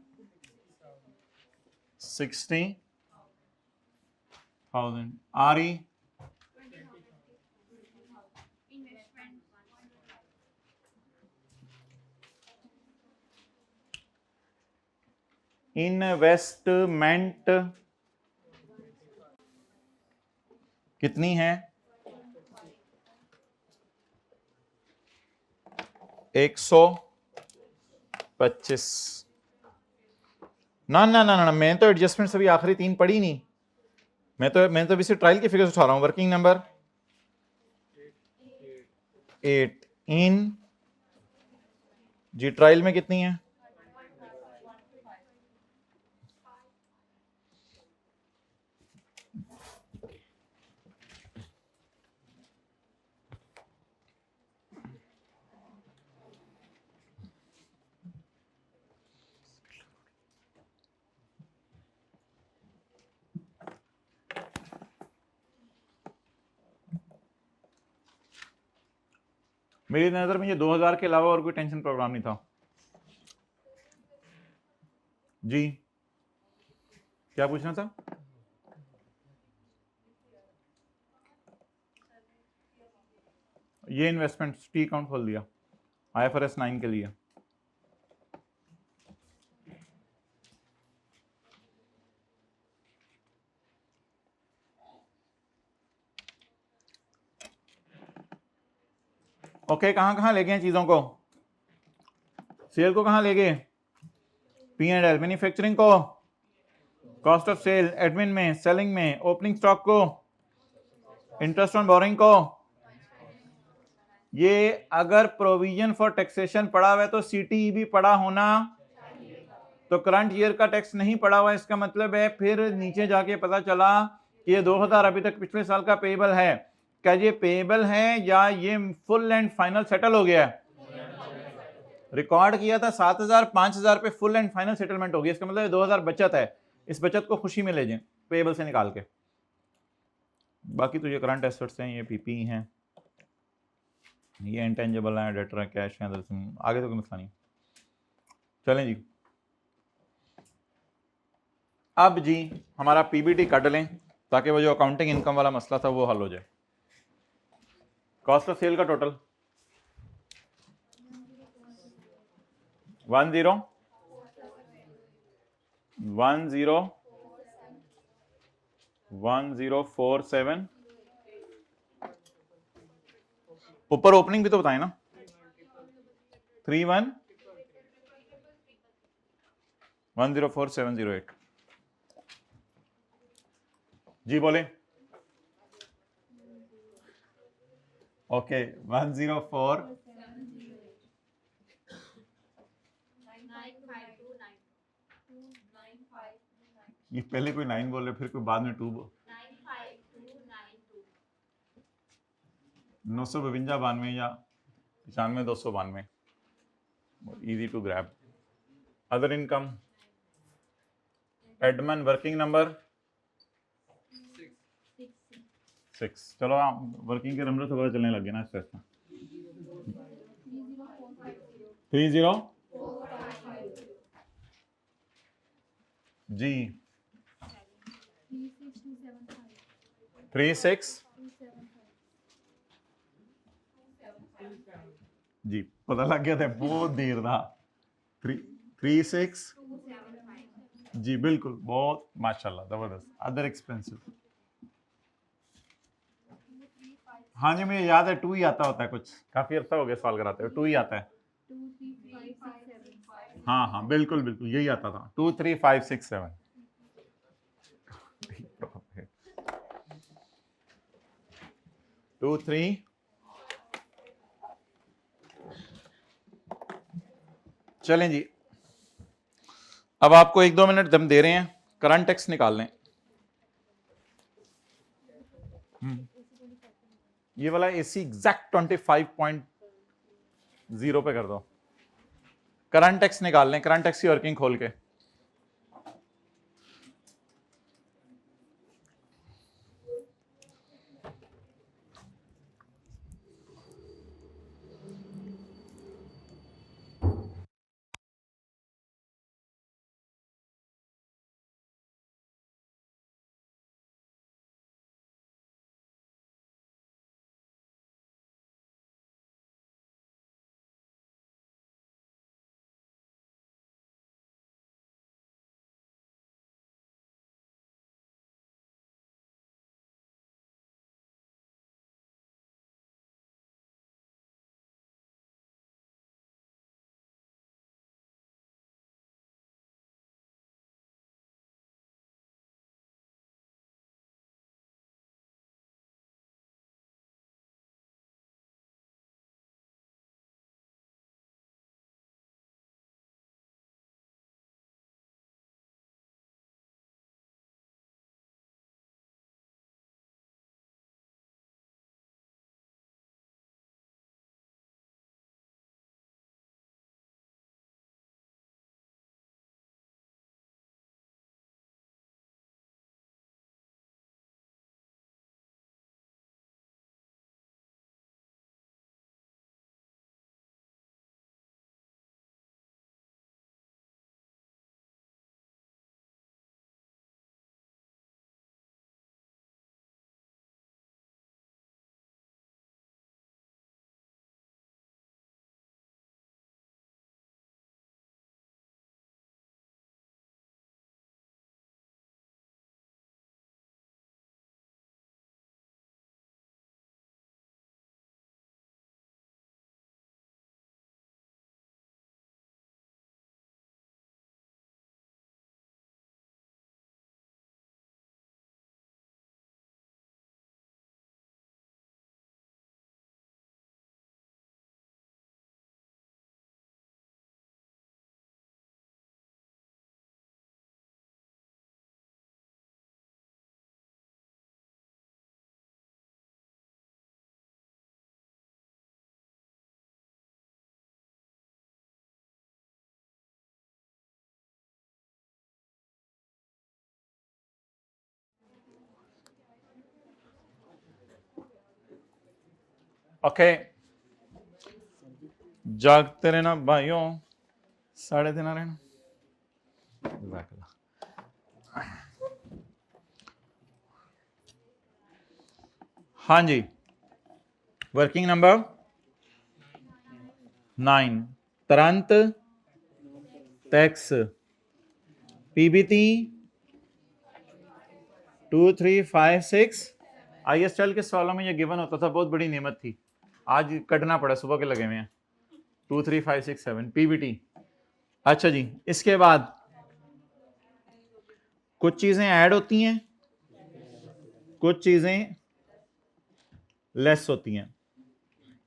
A: 60,000, आरई इन्वेस्टमेंट कितनी है, 125। ना ना ना ना, मैं तो एडजस्टमेंट अभी आखिरी 3 पढ़ी नहीं, मैं तो अभी से ट्रायल की फिगर्स उठा रहा हूं। वर्किंग नंबर 8 इन जी, ट्रायल में कितनी है, मेरी नजर में ये 2000 के अलावा और कोई टेंशन प्रोग्राम नहीं था जी। क्या पूछना था, ये इन्वेस्टमेंट टी अकाउंट खोल दिया IFRS 9 के लिए। ओके कहां कहां ले गए चीजों को, सेल को कहां ले गए, P&L, मैन्युफैक्चरिंग को कॉस्ट ऑफ सेल, एडमिन में, सेलिंग में, ओपनिंग स्टॉक को, इंटरेस्ट ऑन बोरिंग को। ये अगर प्रोविजन फॉर टैक्सेशन पड़ा हुआ है तो सीटीई भी पड़ा होना, तो करंट ईयर का टैक्स नहीं पड़ा हुआ, इसका मतलब है फिर नीचे जाके पता चला कि ये 2000 अभी तक पिछले साल का पेएबल है। क्या ये पेएबल है या ये फुल एंड फाइनल सेटल हो गया है, रिकॉर्ड किया था 7000, 5000 पे फुल एंड फाइनल सेटलमेंट हो गया, इसका मतलब 2000 बचत है, इस बचत को खुशी में ले जाएं पेएबल से निकाल के। बाकी तो ये करंट एसेट्स हैं, ये पीपी हैं, ये इंटेंजिबल है, डेटर है, कैश है, आगे तो कोई मसला नहीं। चलें जी, अब जी हमारा पीबीटी काट लें ताकि वो जो अकाउंटिंग इनकम वाला मसला था वो हल हो जाए। कॉस्ट ऑफ सेल का टोटल 1047, ऊपर ओपनिंग भी तो बताए ना, 31, 104708 जी बोले। ओके 104 ये पहले कोई 9 बोल रहे फिर कोई बाद में 2 बोल 952 या 95 292 easy to grab. Other income, admin working number 6. चलो आप वर्किंग के नंबर तो पता चलने लगे ना इस तरह 30 जी 36 जी पता लग गया था बहुत देर था 36 जी बिल्कुल बहुत माशाल्लाह जबरदस्त। अदर एक्सपेंसिव हाँ जी मुझे याद है 2 ही आता होता है कुछ काफी अर्सा हो गया सवाल कराते हुए 2 ही आता है हाँ हाँ बिल्कुल बिल्कुल यही आता था 2 3 5 6 7 2 3 चलें जी अब आपको 1-2 मिनट हम दे रहे हैं करंट टैक्स निकाल लें। ये वाला एसी एग्जैक्ट 25.0 पे कर दो। करंट टैक्स निकाल लें करंट टैक्स की वर्किंग खोल के ओके जागते रहना भाइयों 3:30 रहना। हाँ जी वर्किंग नंबर 9 तुरंत टैक्स पीबीटी 2356 आईएसएल के सवालों में ये गिवन होता था बहुत बड़ी नेमत थी आज कटना पड़ा सुबह के लगे हुए हैं 23567 पीबीटी। अच्छा जी इसके बाद कुछ चीजें ऐड होती हैं, कुछ चीजें लेस होती हैं।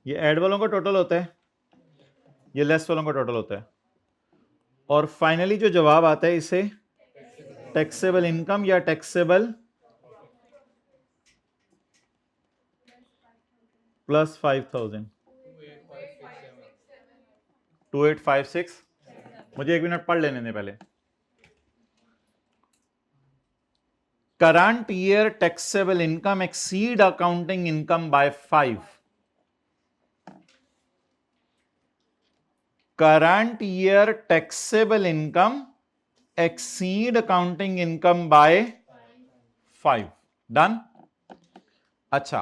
A: ये ऐड वालों का टोटल होता है, ये लेस वालों का टोटल होता है, और फाइनली जो जवाब आता है इसे टैक्सेबल इनकम या टैक्सेबल प्लस 5,000 2856। मुझे 1 मिनट पढ़ लेने दें पहले। Current year taxable income exceed accounting income bye 5। Current year taxable income exceed accounting income bye 5। Done. अच्छा,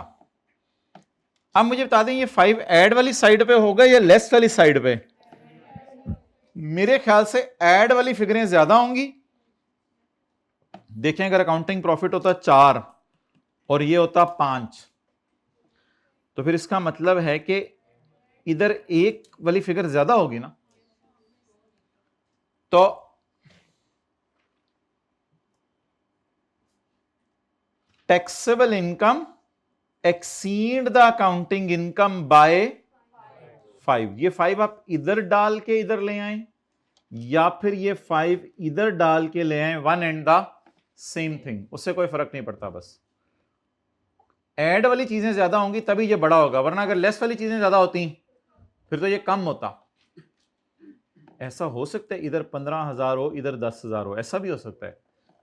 A: अब मुझे बता दें ये 5 ऐड वाली साइड पे होगा या लेस वाली साइड पे? मेरे ख्याल से ऐड वाली फिगरें ज्यादा होंगी। देखें, अगर अकाउंटिंग प्रॉफिट होता 4 और ये होता 5, तो फिर इसका मतलब है कि इधर एक वाली फिगर ज्यादा होगी ना। तो taxable income exceed the accounting income bye 5। ये 5 आप इधर डाल के इधर ले आए, या फिर ये 5 इधर डाल के ले आए, one and the same thing, उससे कोई फर्क नहीं पड़ता। बस ऐड वाली चीजें ज्यादा होंगी तभी ये बड़ा होगा, वरना अगर लेस वाली चीजें ज्यादा होती फिर तो ये कम होता। ऐसा हो सकता है इधर 15,000 हो, इधर 10,000 हो, ऐसा भी हो सकता है,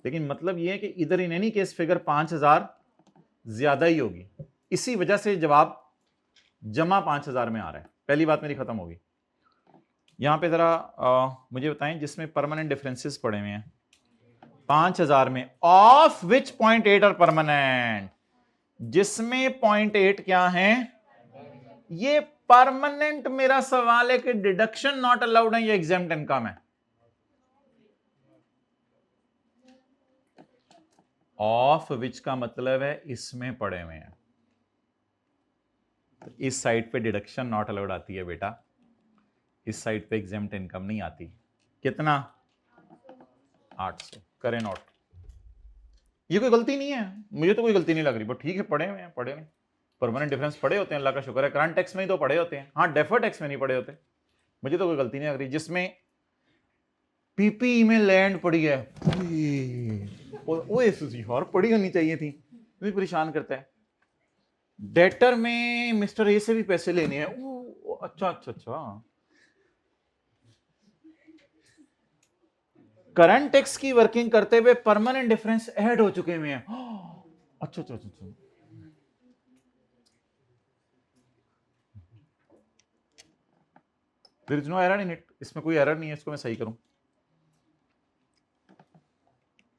A: लेकिन मतलब ये है कि इधर इन एनी केस फिगर 5,000 ज्यादा ही होगी। इसी वजह से जवाब जमा 5,000 में आ रहा है। पहली बात मेरी खत्म होगी। यहां पे जरा मुझे बताएं, जिसमें परमानेंट डिफरेंसेस पड़े हुए हैं 5,000 में, ऑफ विच 0.8 आर परमानेंट, जिसमें 0.8 क्या है? ये परमानेंट। मेरा सवाल है कि डिडक्शन नॉट अलाउड है, ये एग्जेम्प्ट इनकम है। ऑफ विच का मतलब है इसमें पड़े हुए हैं, तो इस साइड पे डिडक्शन नॉट अलाउड आती है बेटा, इस साइड पे एग्जेम्प्ट इनकम नहीं आती। कितना? 800। करें नोट। ये कोई गलती नहीं है, मुझे तो कोई गलती नहीं लग रही, बट ठीक है, पढ़े हुए हैं, पढ़े हुए। परमानेंट डिफरेंस पढ़े होते हैं, अल्लाह का शुक्र है। करंट टैक्स में ही तो पढ़े होते हैं, हाँ डेफर्ड टैक्स में नहीं पढ़े होते। मुझे तो कोई गलती नहीं लग रही। जिसमें पीपीई में लैंड पड़ी है, ओए यार पड़ी होनी चाहिए थी, मुझे परेशान करता है। डेटर में मिस्टर ए से भी पैसे लेने हैं, अच्छा अच्छा अच्छा। करंट टैक्स की वर्किंग करते हुए परमानेंट डिफरेंस ऐड हो चुके हुए हैं। अच्छा अच्छा अच्छा। There is no error in it, इसमें कोई एरर नहीं है, इसको मैं सही करूं।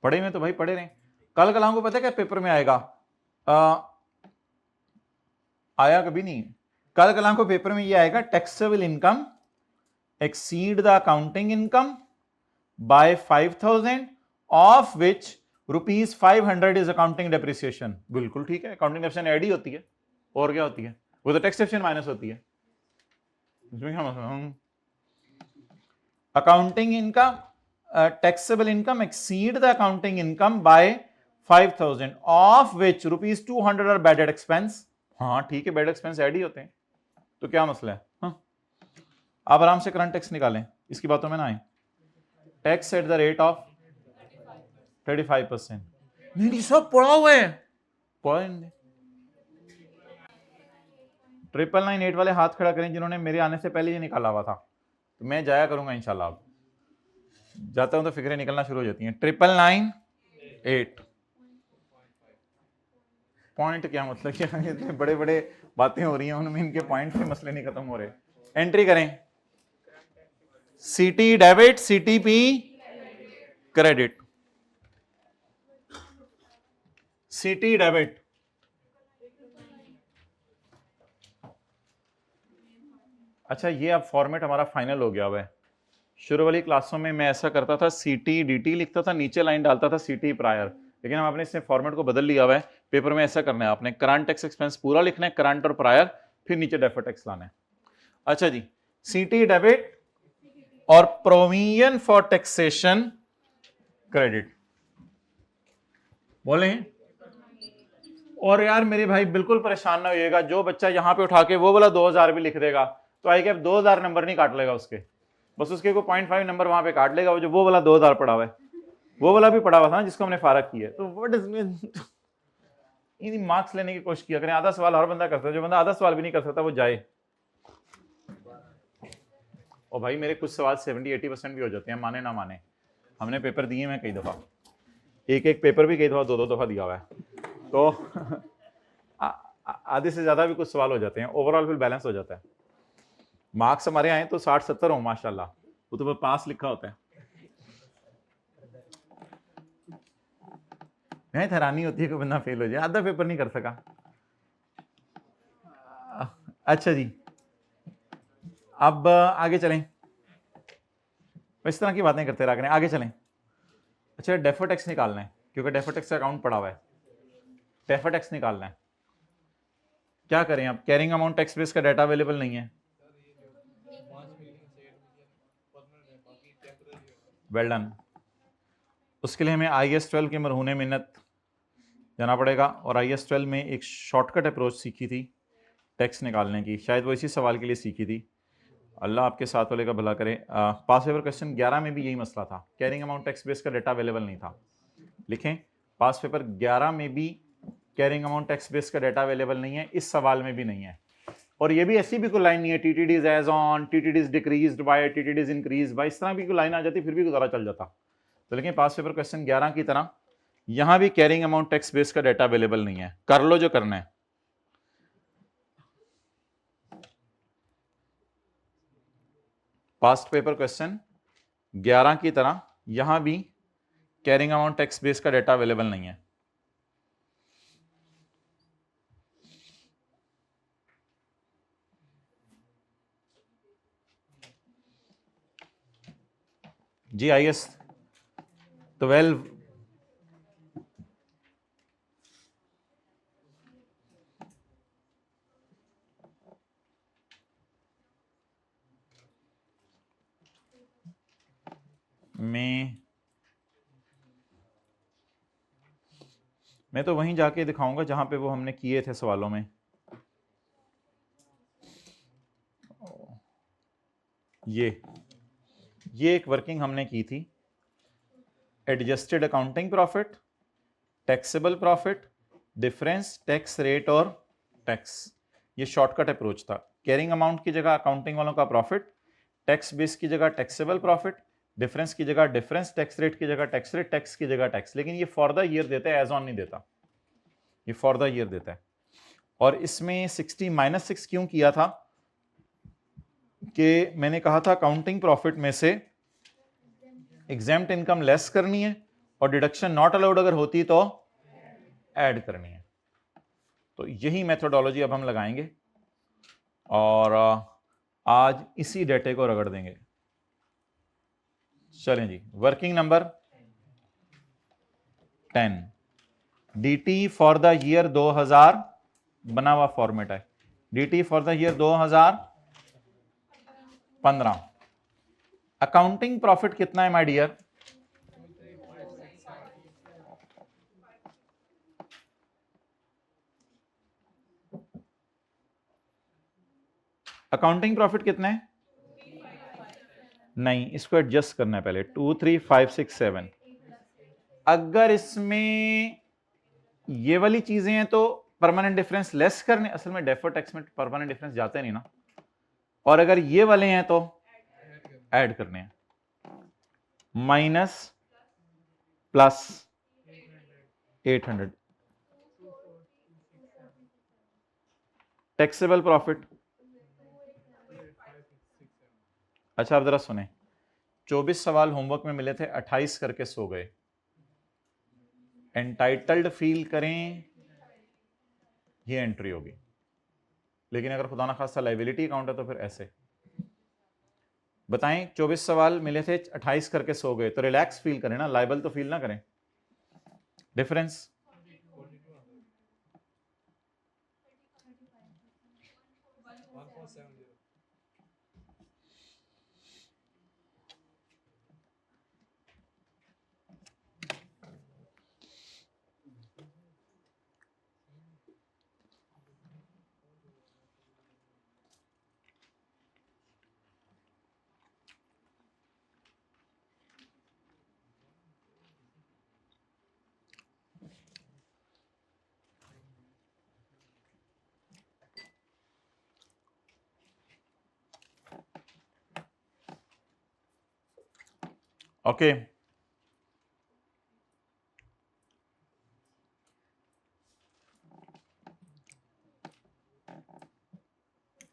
A: पढ़े में तो भाई पढ़े रहे। कल कलाम को पता है क्या पेपर में आएगा? आया कभी नहीं। कल कलाम को पेपर में ये आएगा, taxable income exceed the accounting income by 5,000, of which ₹500 is accounting depreciation. बिल्कुल ठीक है, अकाउंटिंग डेप्रिसिएशन ऐड ही होती है, और क्या होती है? वो तो टैक्स डेप्रिसिएशन माइनस होती है। इसमें क्या मतलब? Accounting income taxable income exceed the accounting income by 5,000, of which ₹200 are bad expense. हाँ ठीक है, बैड एक्सपेंस ऐड ही होते हैं, तो क्या मसला है? हाँ, आप आराम से करंट टैक्स निकालें, इसकी बातों में ना आए। Tax at the rate of 35%। नहीं सब पढ़ा हुआ है, पढ़ा। 999 वाले हाथ खड़ा करें जिन्होंने मेरे आने से पहले ये निकाला हुआ था, तो मैं जाया करूंगा इंशाल्लाह। अब जाता हूं तो फिक्रें निकलना शुरू हो जाती हैं। 999 पॉइंट क्या मतलब? क्या इतने बड़े बड़े बातें हो रही हैं, उनमें इनके पॉइंट के मसले नहीं खत्म हो रहे। एंट्री करें, सीटी डेबिट, सीटीपी क्रेडिट, सीटी डेबिट। अच्छा, ये अब फॉर्मेट हमारा फाइनल हो गया हुआ है। शुरू वाली क्लासों में मैं ऐसा करता था, सीटी डीटी लिखता था, नीचे लाइन डालता था सीटी प्रायर, लेकिन हम अपने इसने फॉर्मेट को बदल लिया हुआ है। पेपर में ऐसा करना है आपने, करंट टैक्स एक्सपेंस पूरा लिखना है, करंट और प्रायर, फिर नीचे डेफर्ड टैक्स लाना है। अच्छा जी, सीटी डेबिट और प्रोविजन फॉर टैक्सेशन क्रेडिट। बोलें। और यार मेरे भाई बिल्कुल परेशान ना होइएगा, जो बच्चा यहाँ पे उठा के वो वाला 2000 भी लिख देगा तो आई कैप 2000 नंबर नहीं काट लेगा उसके, बस उसके को 0.5 नंबर वहां पे काट लेगा, वो वाला 2000 पड़ा हुआ है, वो वाला भी पड़ा हुआ था ना जिसको हमने फारक किया है। तो व्हाट इज इन मार्क्स लेने की कोशिश किया करें, आधा सवाल हर बंदा करता है, जो बंदा आधा सवाल भी नहीं कर सकता वो जाए। और भाई मेरे कुछ सवाल 70-80% भी हो जाते हैं, माने ना माने, हमने पेपर दिए हैं कई दफा, एक पेपर भी कई दफा 2-2 दफा दिया हुआ है, तो आधे से ज्यादा भी कुछ सवाल हो जाते हैं, ओवरऑल फिर बैलेंस हो जाता है। मार्क्स हमारे आए तो 60-70 हो माशाल्लाह, वो तो पास लिखा होता है। नहीं हैरानी होती है कि बंदा फेल हो जाए, आधा पेपर नहीं कर सका। अच्छा जी, अब आगे चलें, इस तरह की बातें करते रहा करें, आगे चलें। अच्छा डेफर टैक्स निकालना है, क्योंकि डेफर टैक्स का अकाउंट पड़ा हुआ है, डेफर टैक्स निकालना है, क्या करें अब, कैरिंग अमाउंट टैक्स बेस का डाटा अवेलेबल नहीं है। वेल डन, उसके लिए हमें IAS 12 के मरहूने मिन्नत जाना पड़ेगा, और IAS 12 में एक शॉर्टकट अप्रोच सीखी थी टैक्स निकालने की, शायद वो इसी सवाल के लिए सीखी थी, अल्लाह आपके साथ वाले का भला करे। पास पेपर क्वेश्चन 11 में भी यही मसला था, कैरिंग अमाउंट टैक्स बेस का डाटा अवेलेबल नहीं था। लिखें, पास पेपर 11 में भी कैरिंग अमाउंट टैक्स बेस का डाटा अवेलेबल नहीं है, इस सवाल में भी नहीं है, और ये भी ऐसी भी कोई लाइन नहीं है TTDs as on, TTDs decreased by, TTDs increase by, इस तरह भी कोई लाइन आ जाती फिर भी गुजारा चल जाता। तो लेकिन पास पेपर क्वेश्चन 11 की तरह यहां भी कैरिंग अमाउंट टैक्स बेस का डाटा अवेलेबल नहीं है, कर लो जो करना है। पास्ट पेपर क्वेश्चन 11 की तरह यहां भी कैरिंग अमाउंट टैक्स बेस का डाटा अवेलेबल नहीं है। जी IAS 12 में मैं तो वहीं जाके दिखाऊंगा जहां पे वो हमने किए थे सवालों में। ये एक वर्किंग हमने की थी, adjusted accounting profit, taxable profit, difference tax rate और टैक्स, ये शॉर्टकट अप्रोच था। कैरिंग अमाउंट की जगह अकाउंटिंग वालों का प्रॉफिट, टैक्स बेस की जगह टैक्सेबल प्रॉफिट, डिफरेंस की जगह डिफरेंस, टैक्स रेट की जगह टैक्स रेट, टैक्स की जगह टैक्स, लेकिन ये फॉर द ईयर देता है, एज ऑन नहीं देता, ये फॉर द ईयर देता है। और इसमें 60-6 क्यों किया था कि मैंने कहा था अकाउंटिंग प्रॉफिट में से एग्जेम्प्ट इनकम लेस करनी है और डिडक्शन नॉट अलाउड अगर होती तो ऐड करनी है। तो यही मेथोडोलॉजी अब हम लगाएंगे और आज इसी डेटे को रगड़ देंगे। चलें जी, working number 10, DT for the year 2000 बना हुआ फॉर्मेट है, DT for the year 2015। Accounting profit कितना है माय डियर? अकाउंटिंग प्रॉफिट कितना है? नहीं, इसको एडजस्ट करना है पहले, 2 3 5 6 7। अगर इसमें ये वाली चीजें हैं तो परमानेंट डिफरेंस लेस करने, असल में डेफर टैक्स में परमानेंट डिफरेंस जाते नहीं ना, और अगर ये वाले हैं तो ऐड करने हैं, माइनस प्लस 800। टैक्सेबल प्रॉफिट, अच्छा आप जरा सुने, 24 सवाल होमवर्क में मिले थे, 28 करके सो गए। एंटाइटल्ड फील करें, ये एंट्री होगी, लेकिन अगर खुदा ना खास्ता लाइबिलिटी अकाउंट है तो फिर ऐसे बताएं। 24 सवाल मिले थे, 28 करके सो गए, तो रिलैक्स फील करें ना, लाइबल तो फील ना करें। डिफरेंस ओके,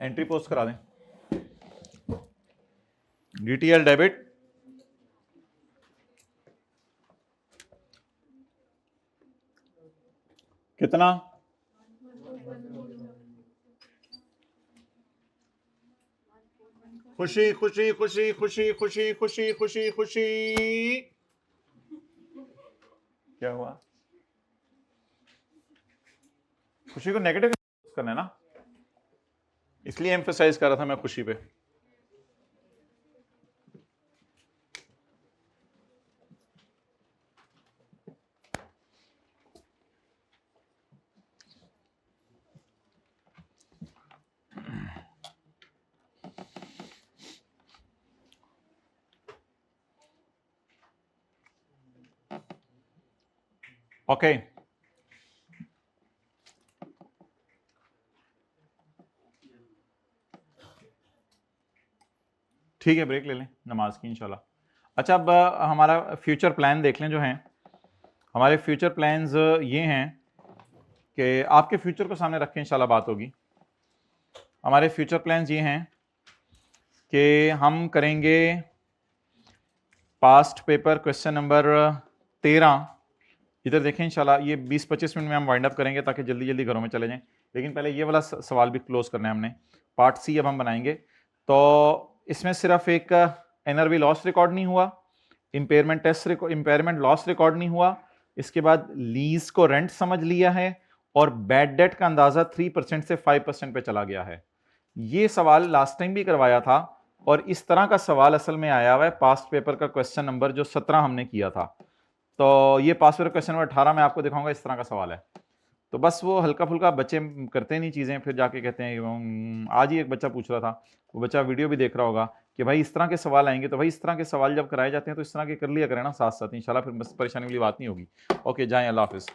A: एंट्री पोस्ट करा दें। DTL डेबिट कितना? खुशी खुशी खुशी खुशी खुशी खुशी खुशी खुशी। क्या हुआ? खुशी को नेगेटिव करना है ना, इसलिए एम्फसाइज कर रहा था मैं खुशी पे। ओके, ठीक है, ब्रेक ले लें नमाज की इंशाल्लाह। अच्छा, अब हमारा फ्यूचर प्लान देख लें जो हैं। हमारे फ्यूचर प्लान्स ये हैं कि आपके फ्यूचर को सामने रख के इंशाल्लाह बात होगी। हमारे फ्यूचर प्लान्स ये हैं कि हम करेंगे पास्ट पेपर क्वेश्चन नंबर 13। इधर देखें इंशाल्लाह ये 20-25 मिनट में हम वाइंड अप करेंगे ताकि जल्दी जल्दी घरों में चले जाएं। लेकिन पहले ये वाला सवाल भी क्लोज करना है हमने। पार्ट सी अब हम बनाएंगे। तो इसमें सिर्फ एक NRV लॉस रिकॉर्ड नहीं हुआ, इम्पेयरमेंट लॉस रिकॉर्ड नहीं हुआ, इसके बाद लीज को रेंट समझ लिया है और बैड डेट का अंदाजा 3% से 5% पे चला गया है। ये सवाल लास्ट टाइम भी करवाया था और इस तरह का सवाल असल में आया हुआ है पास्ट पेपर का क्वेश्चन नंबर जो 17 हमने किया था। तो ये पास्ट पेपर क्वेश्चन नंबर 18 में आपको दिखाऊंगा, इस तरह का सवाल है। तो बस वो हल्का फुल्का बच्चे करते नहीं चीज़ें, फिर जाके कहते हैं। आज ही एक बच्चा पूछ रहा था, वो बच्चा वीडियो भी देख रहा होगा कि भाई इस तरह के सवाल आएंगे, तो भाई इस तरह के सवाल जब कराए जाते हैं तो इस तरह के कर लिया करें ना साथ साथ, इंशाल्लाह फिर बस परेशानी वाली बात नहीं होगी। ओके, जाएं, अल्लाह हाफिज़।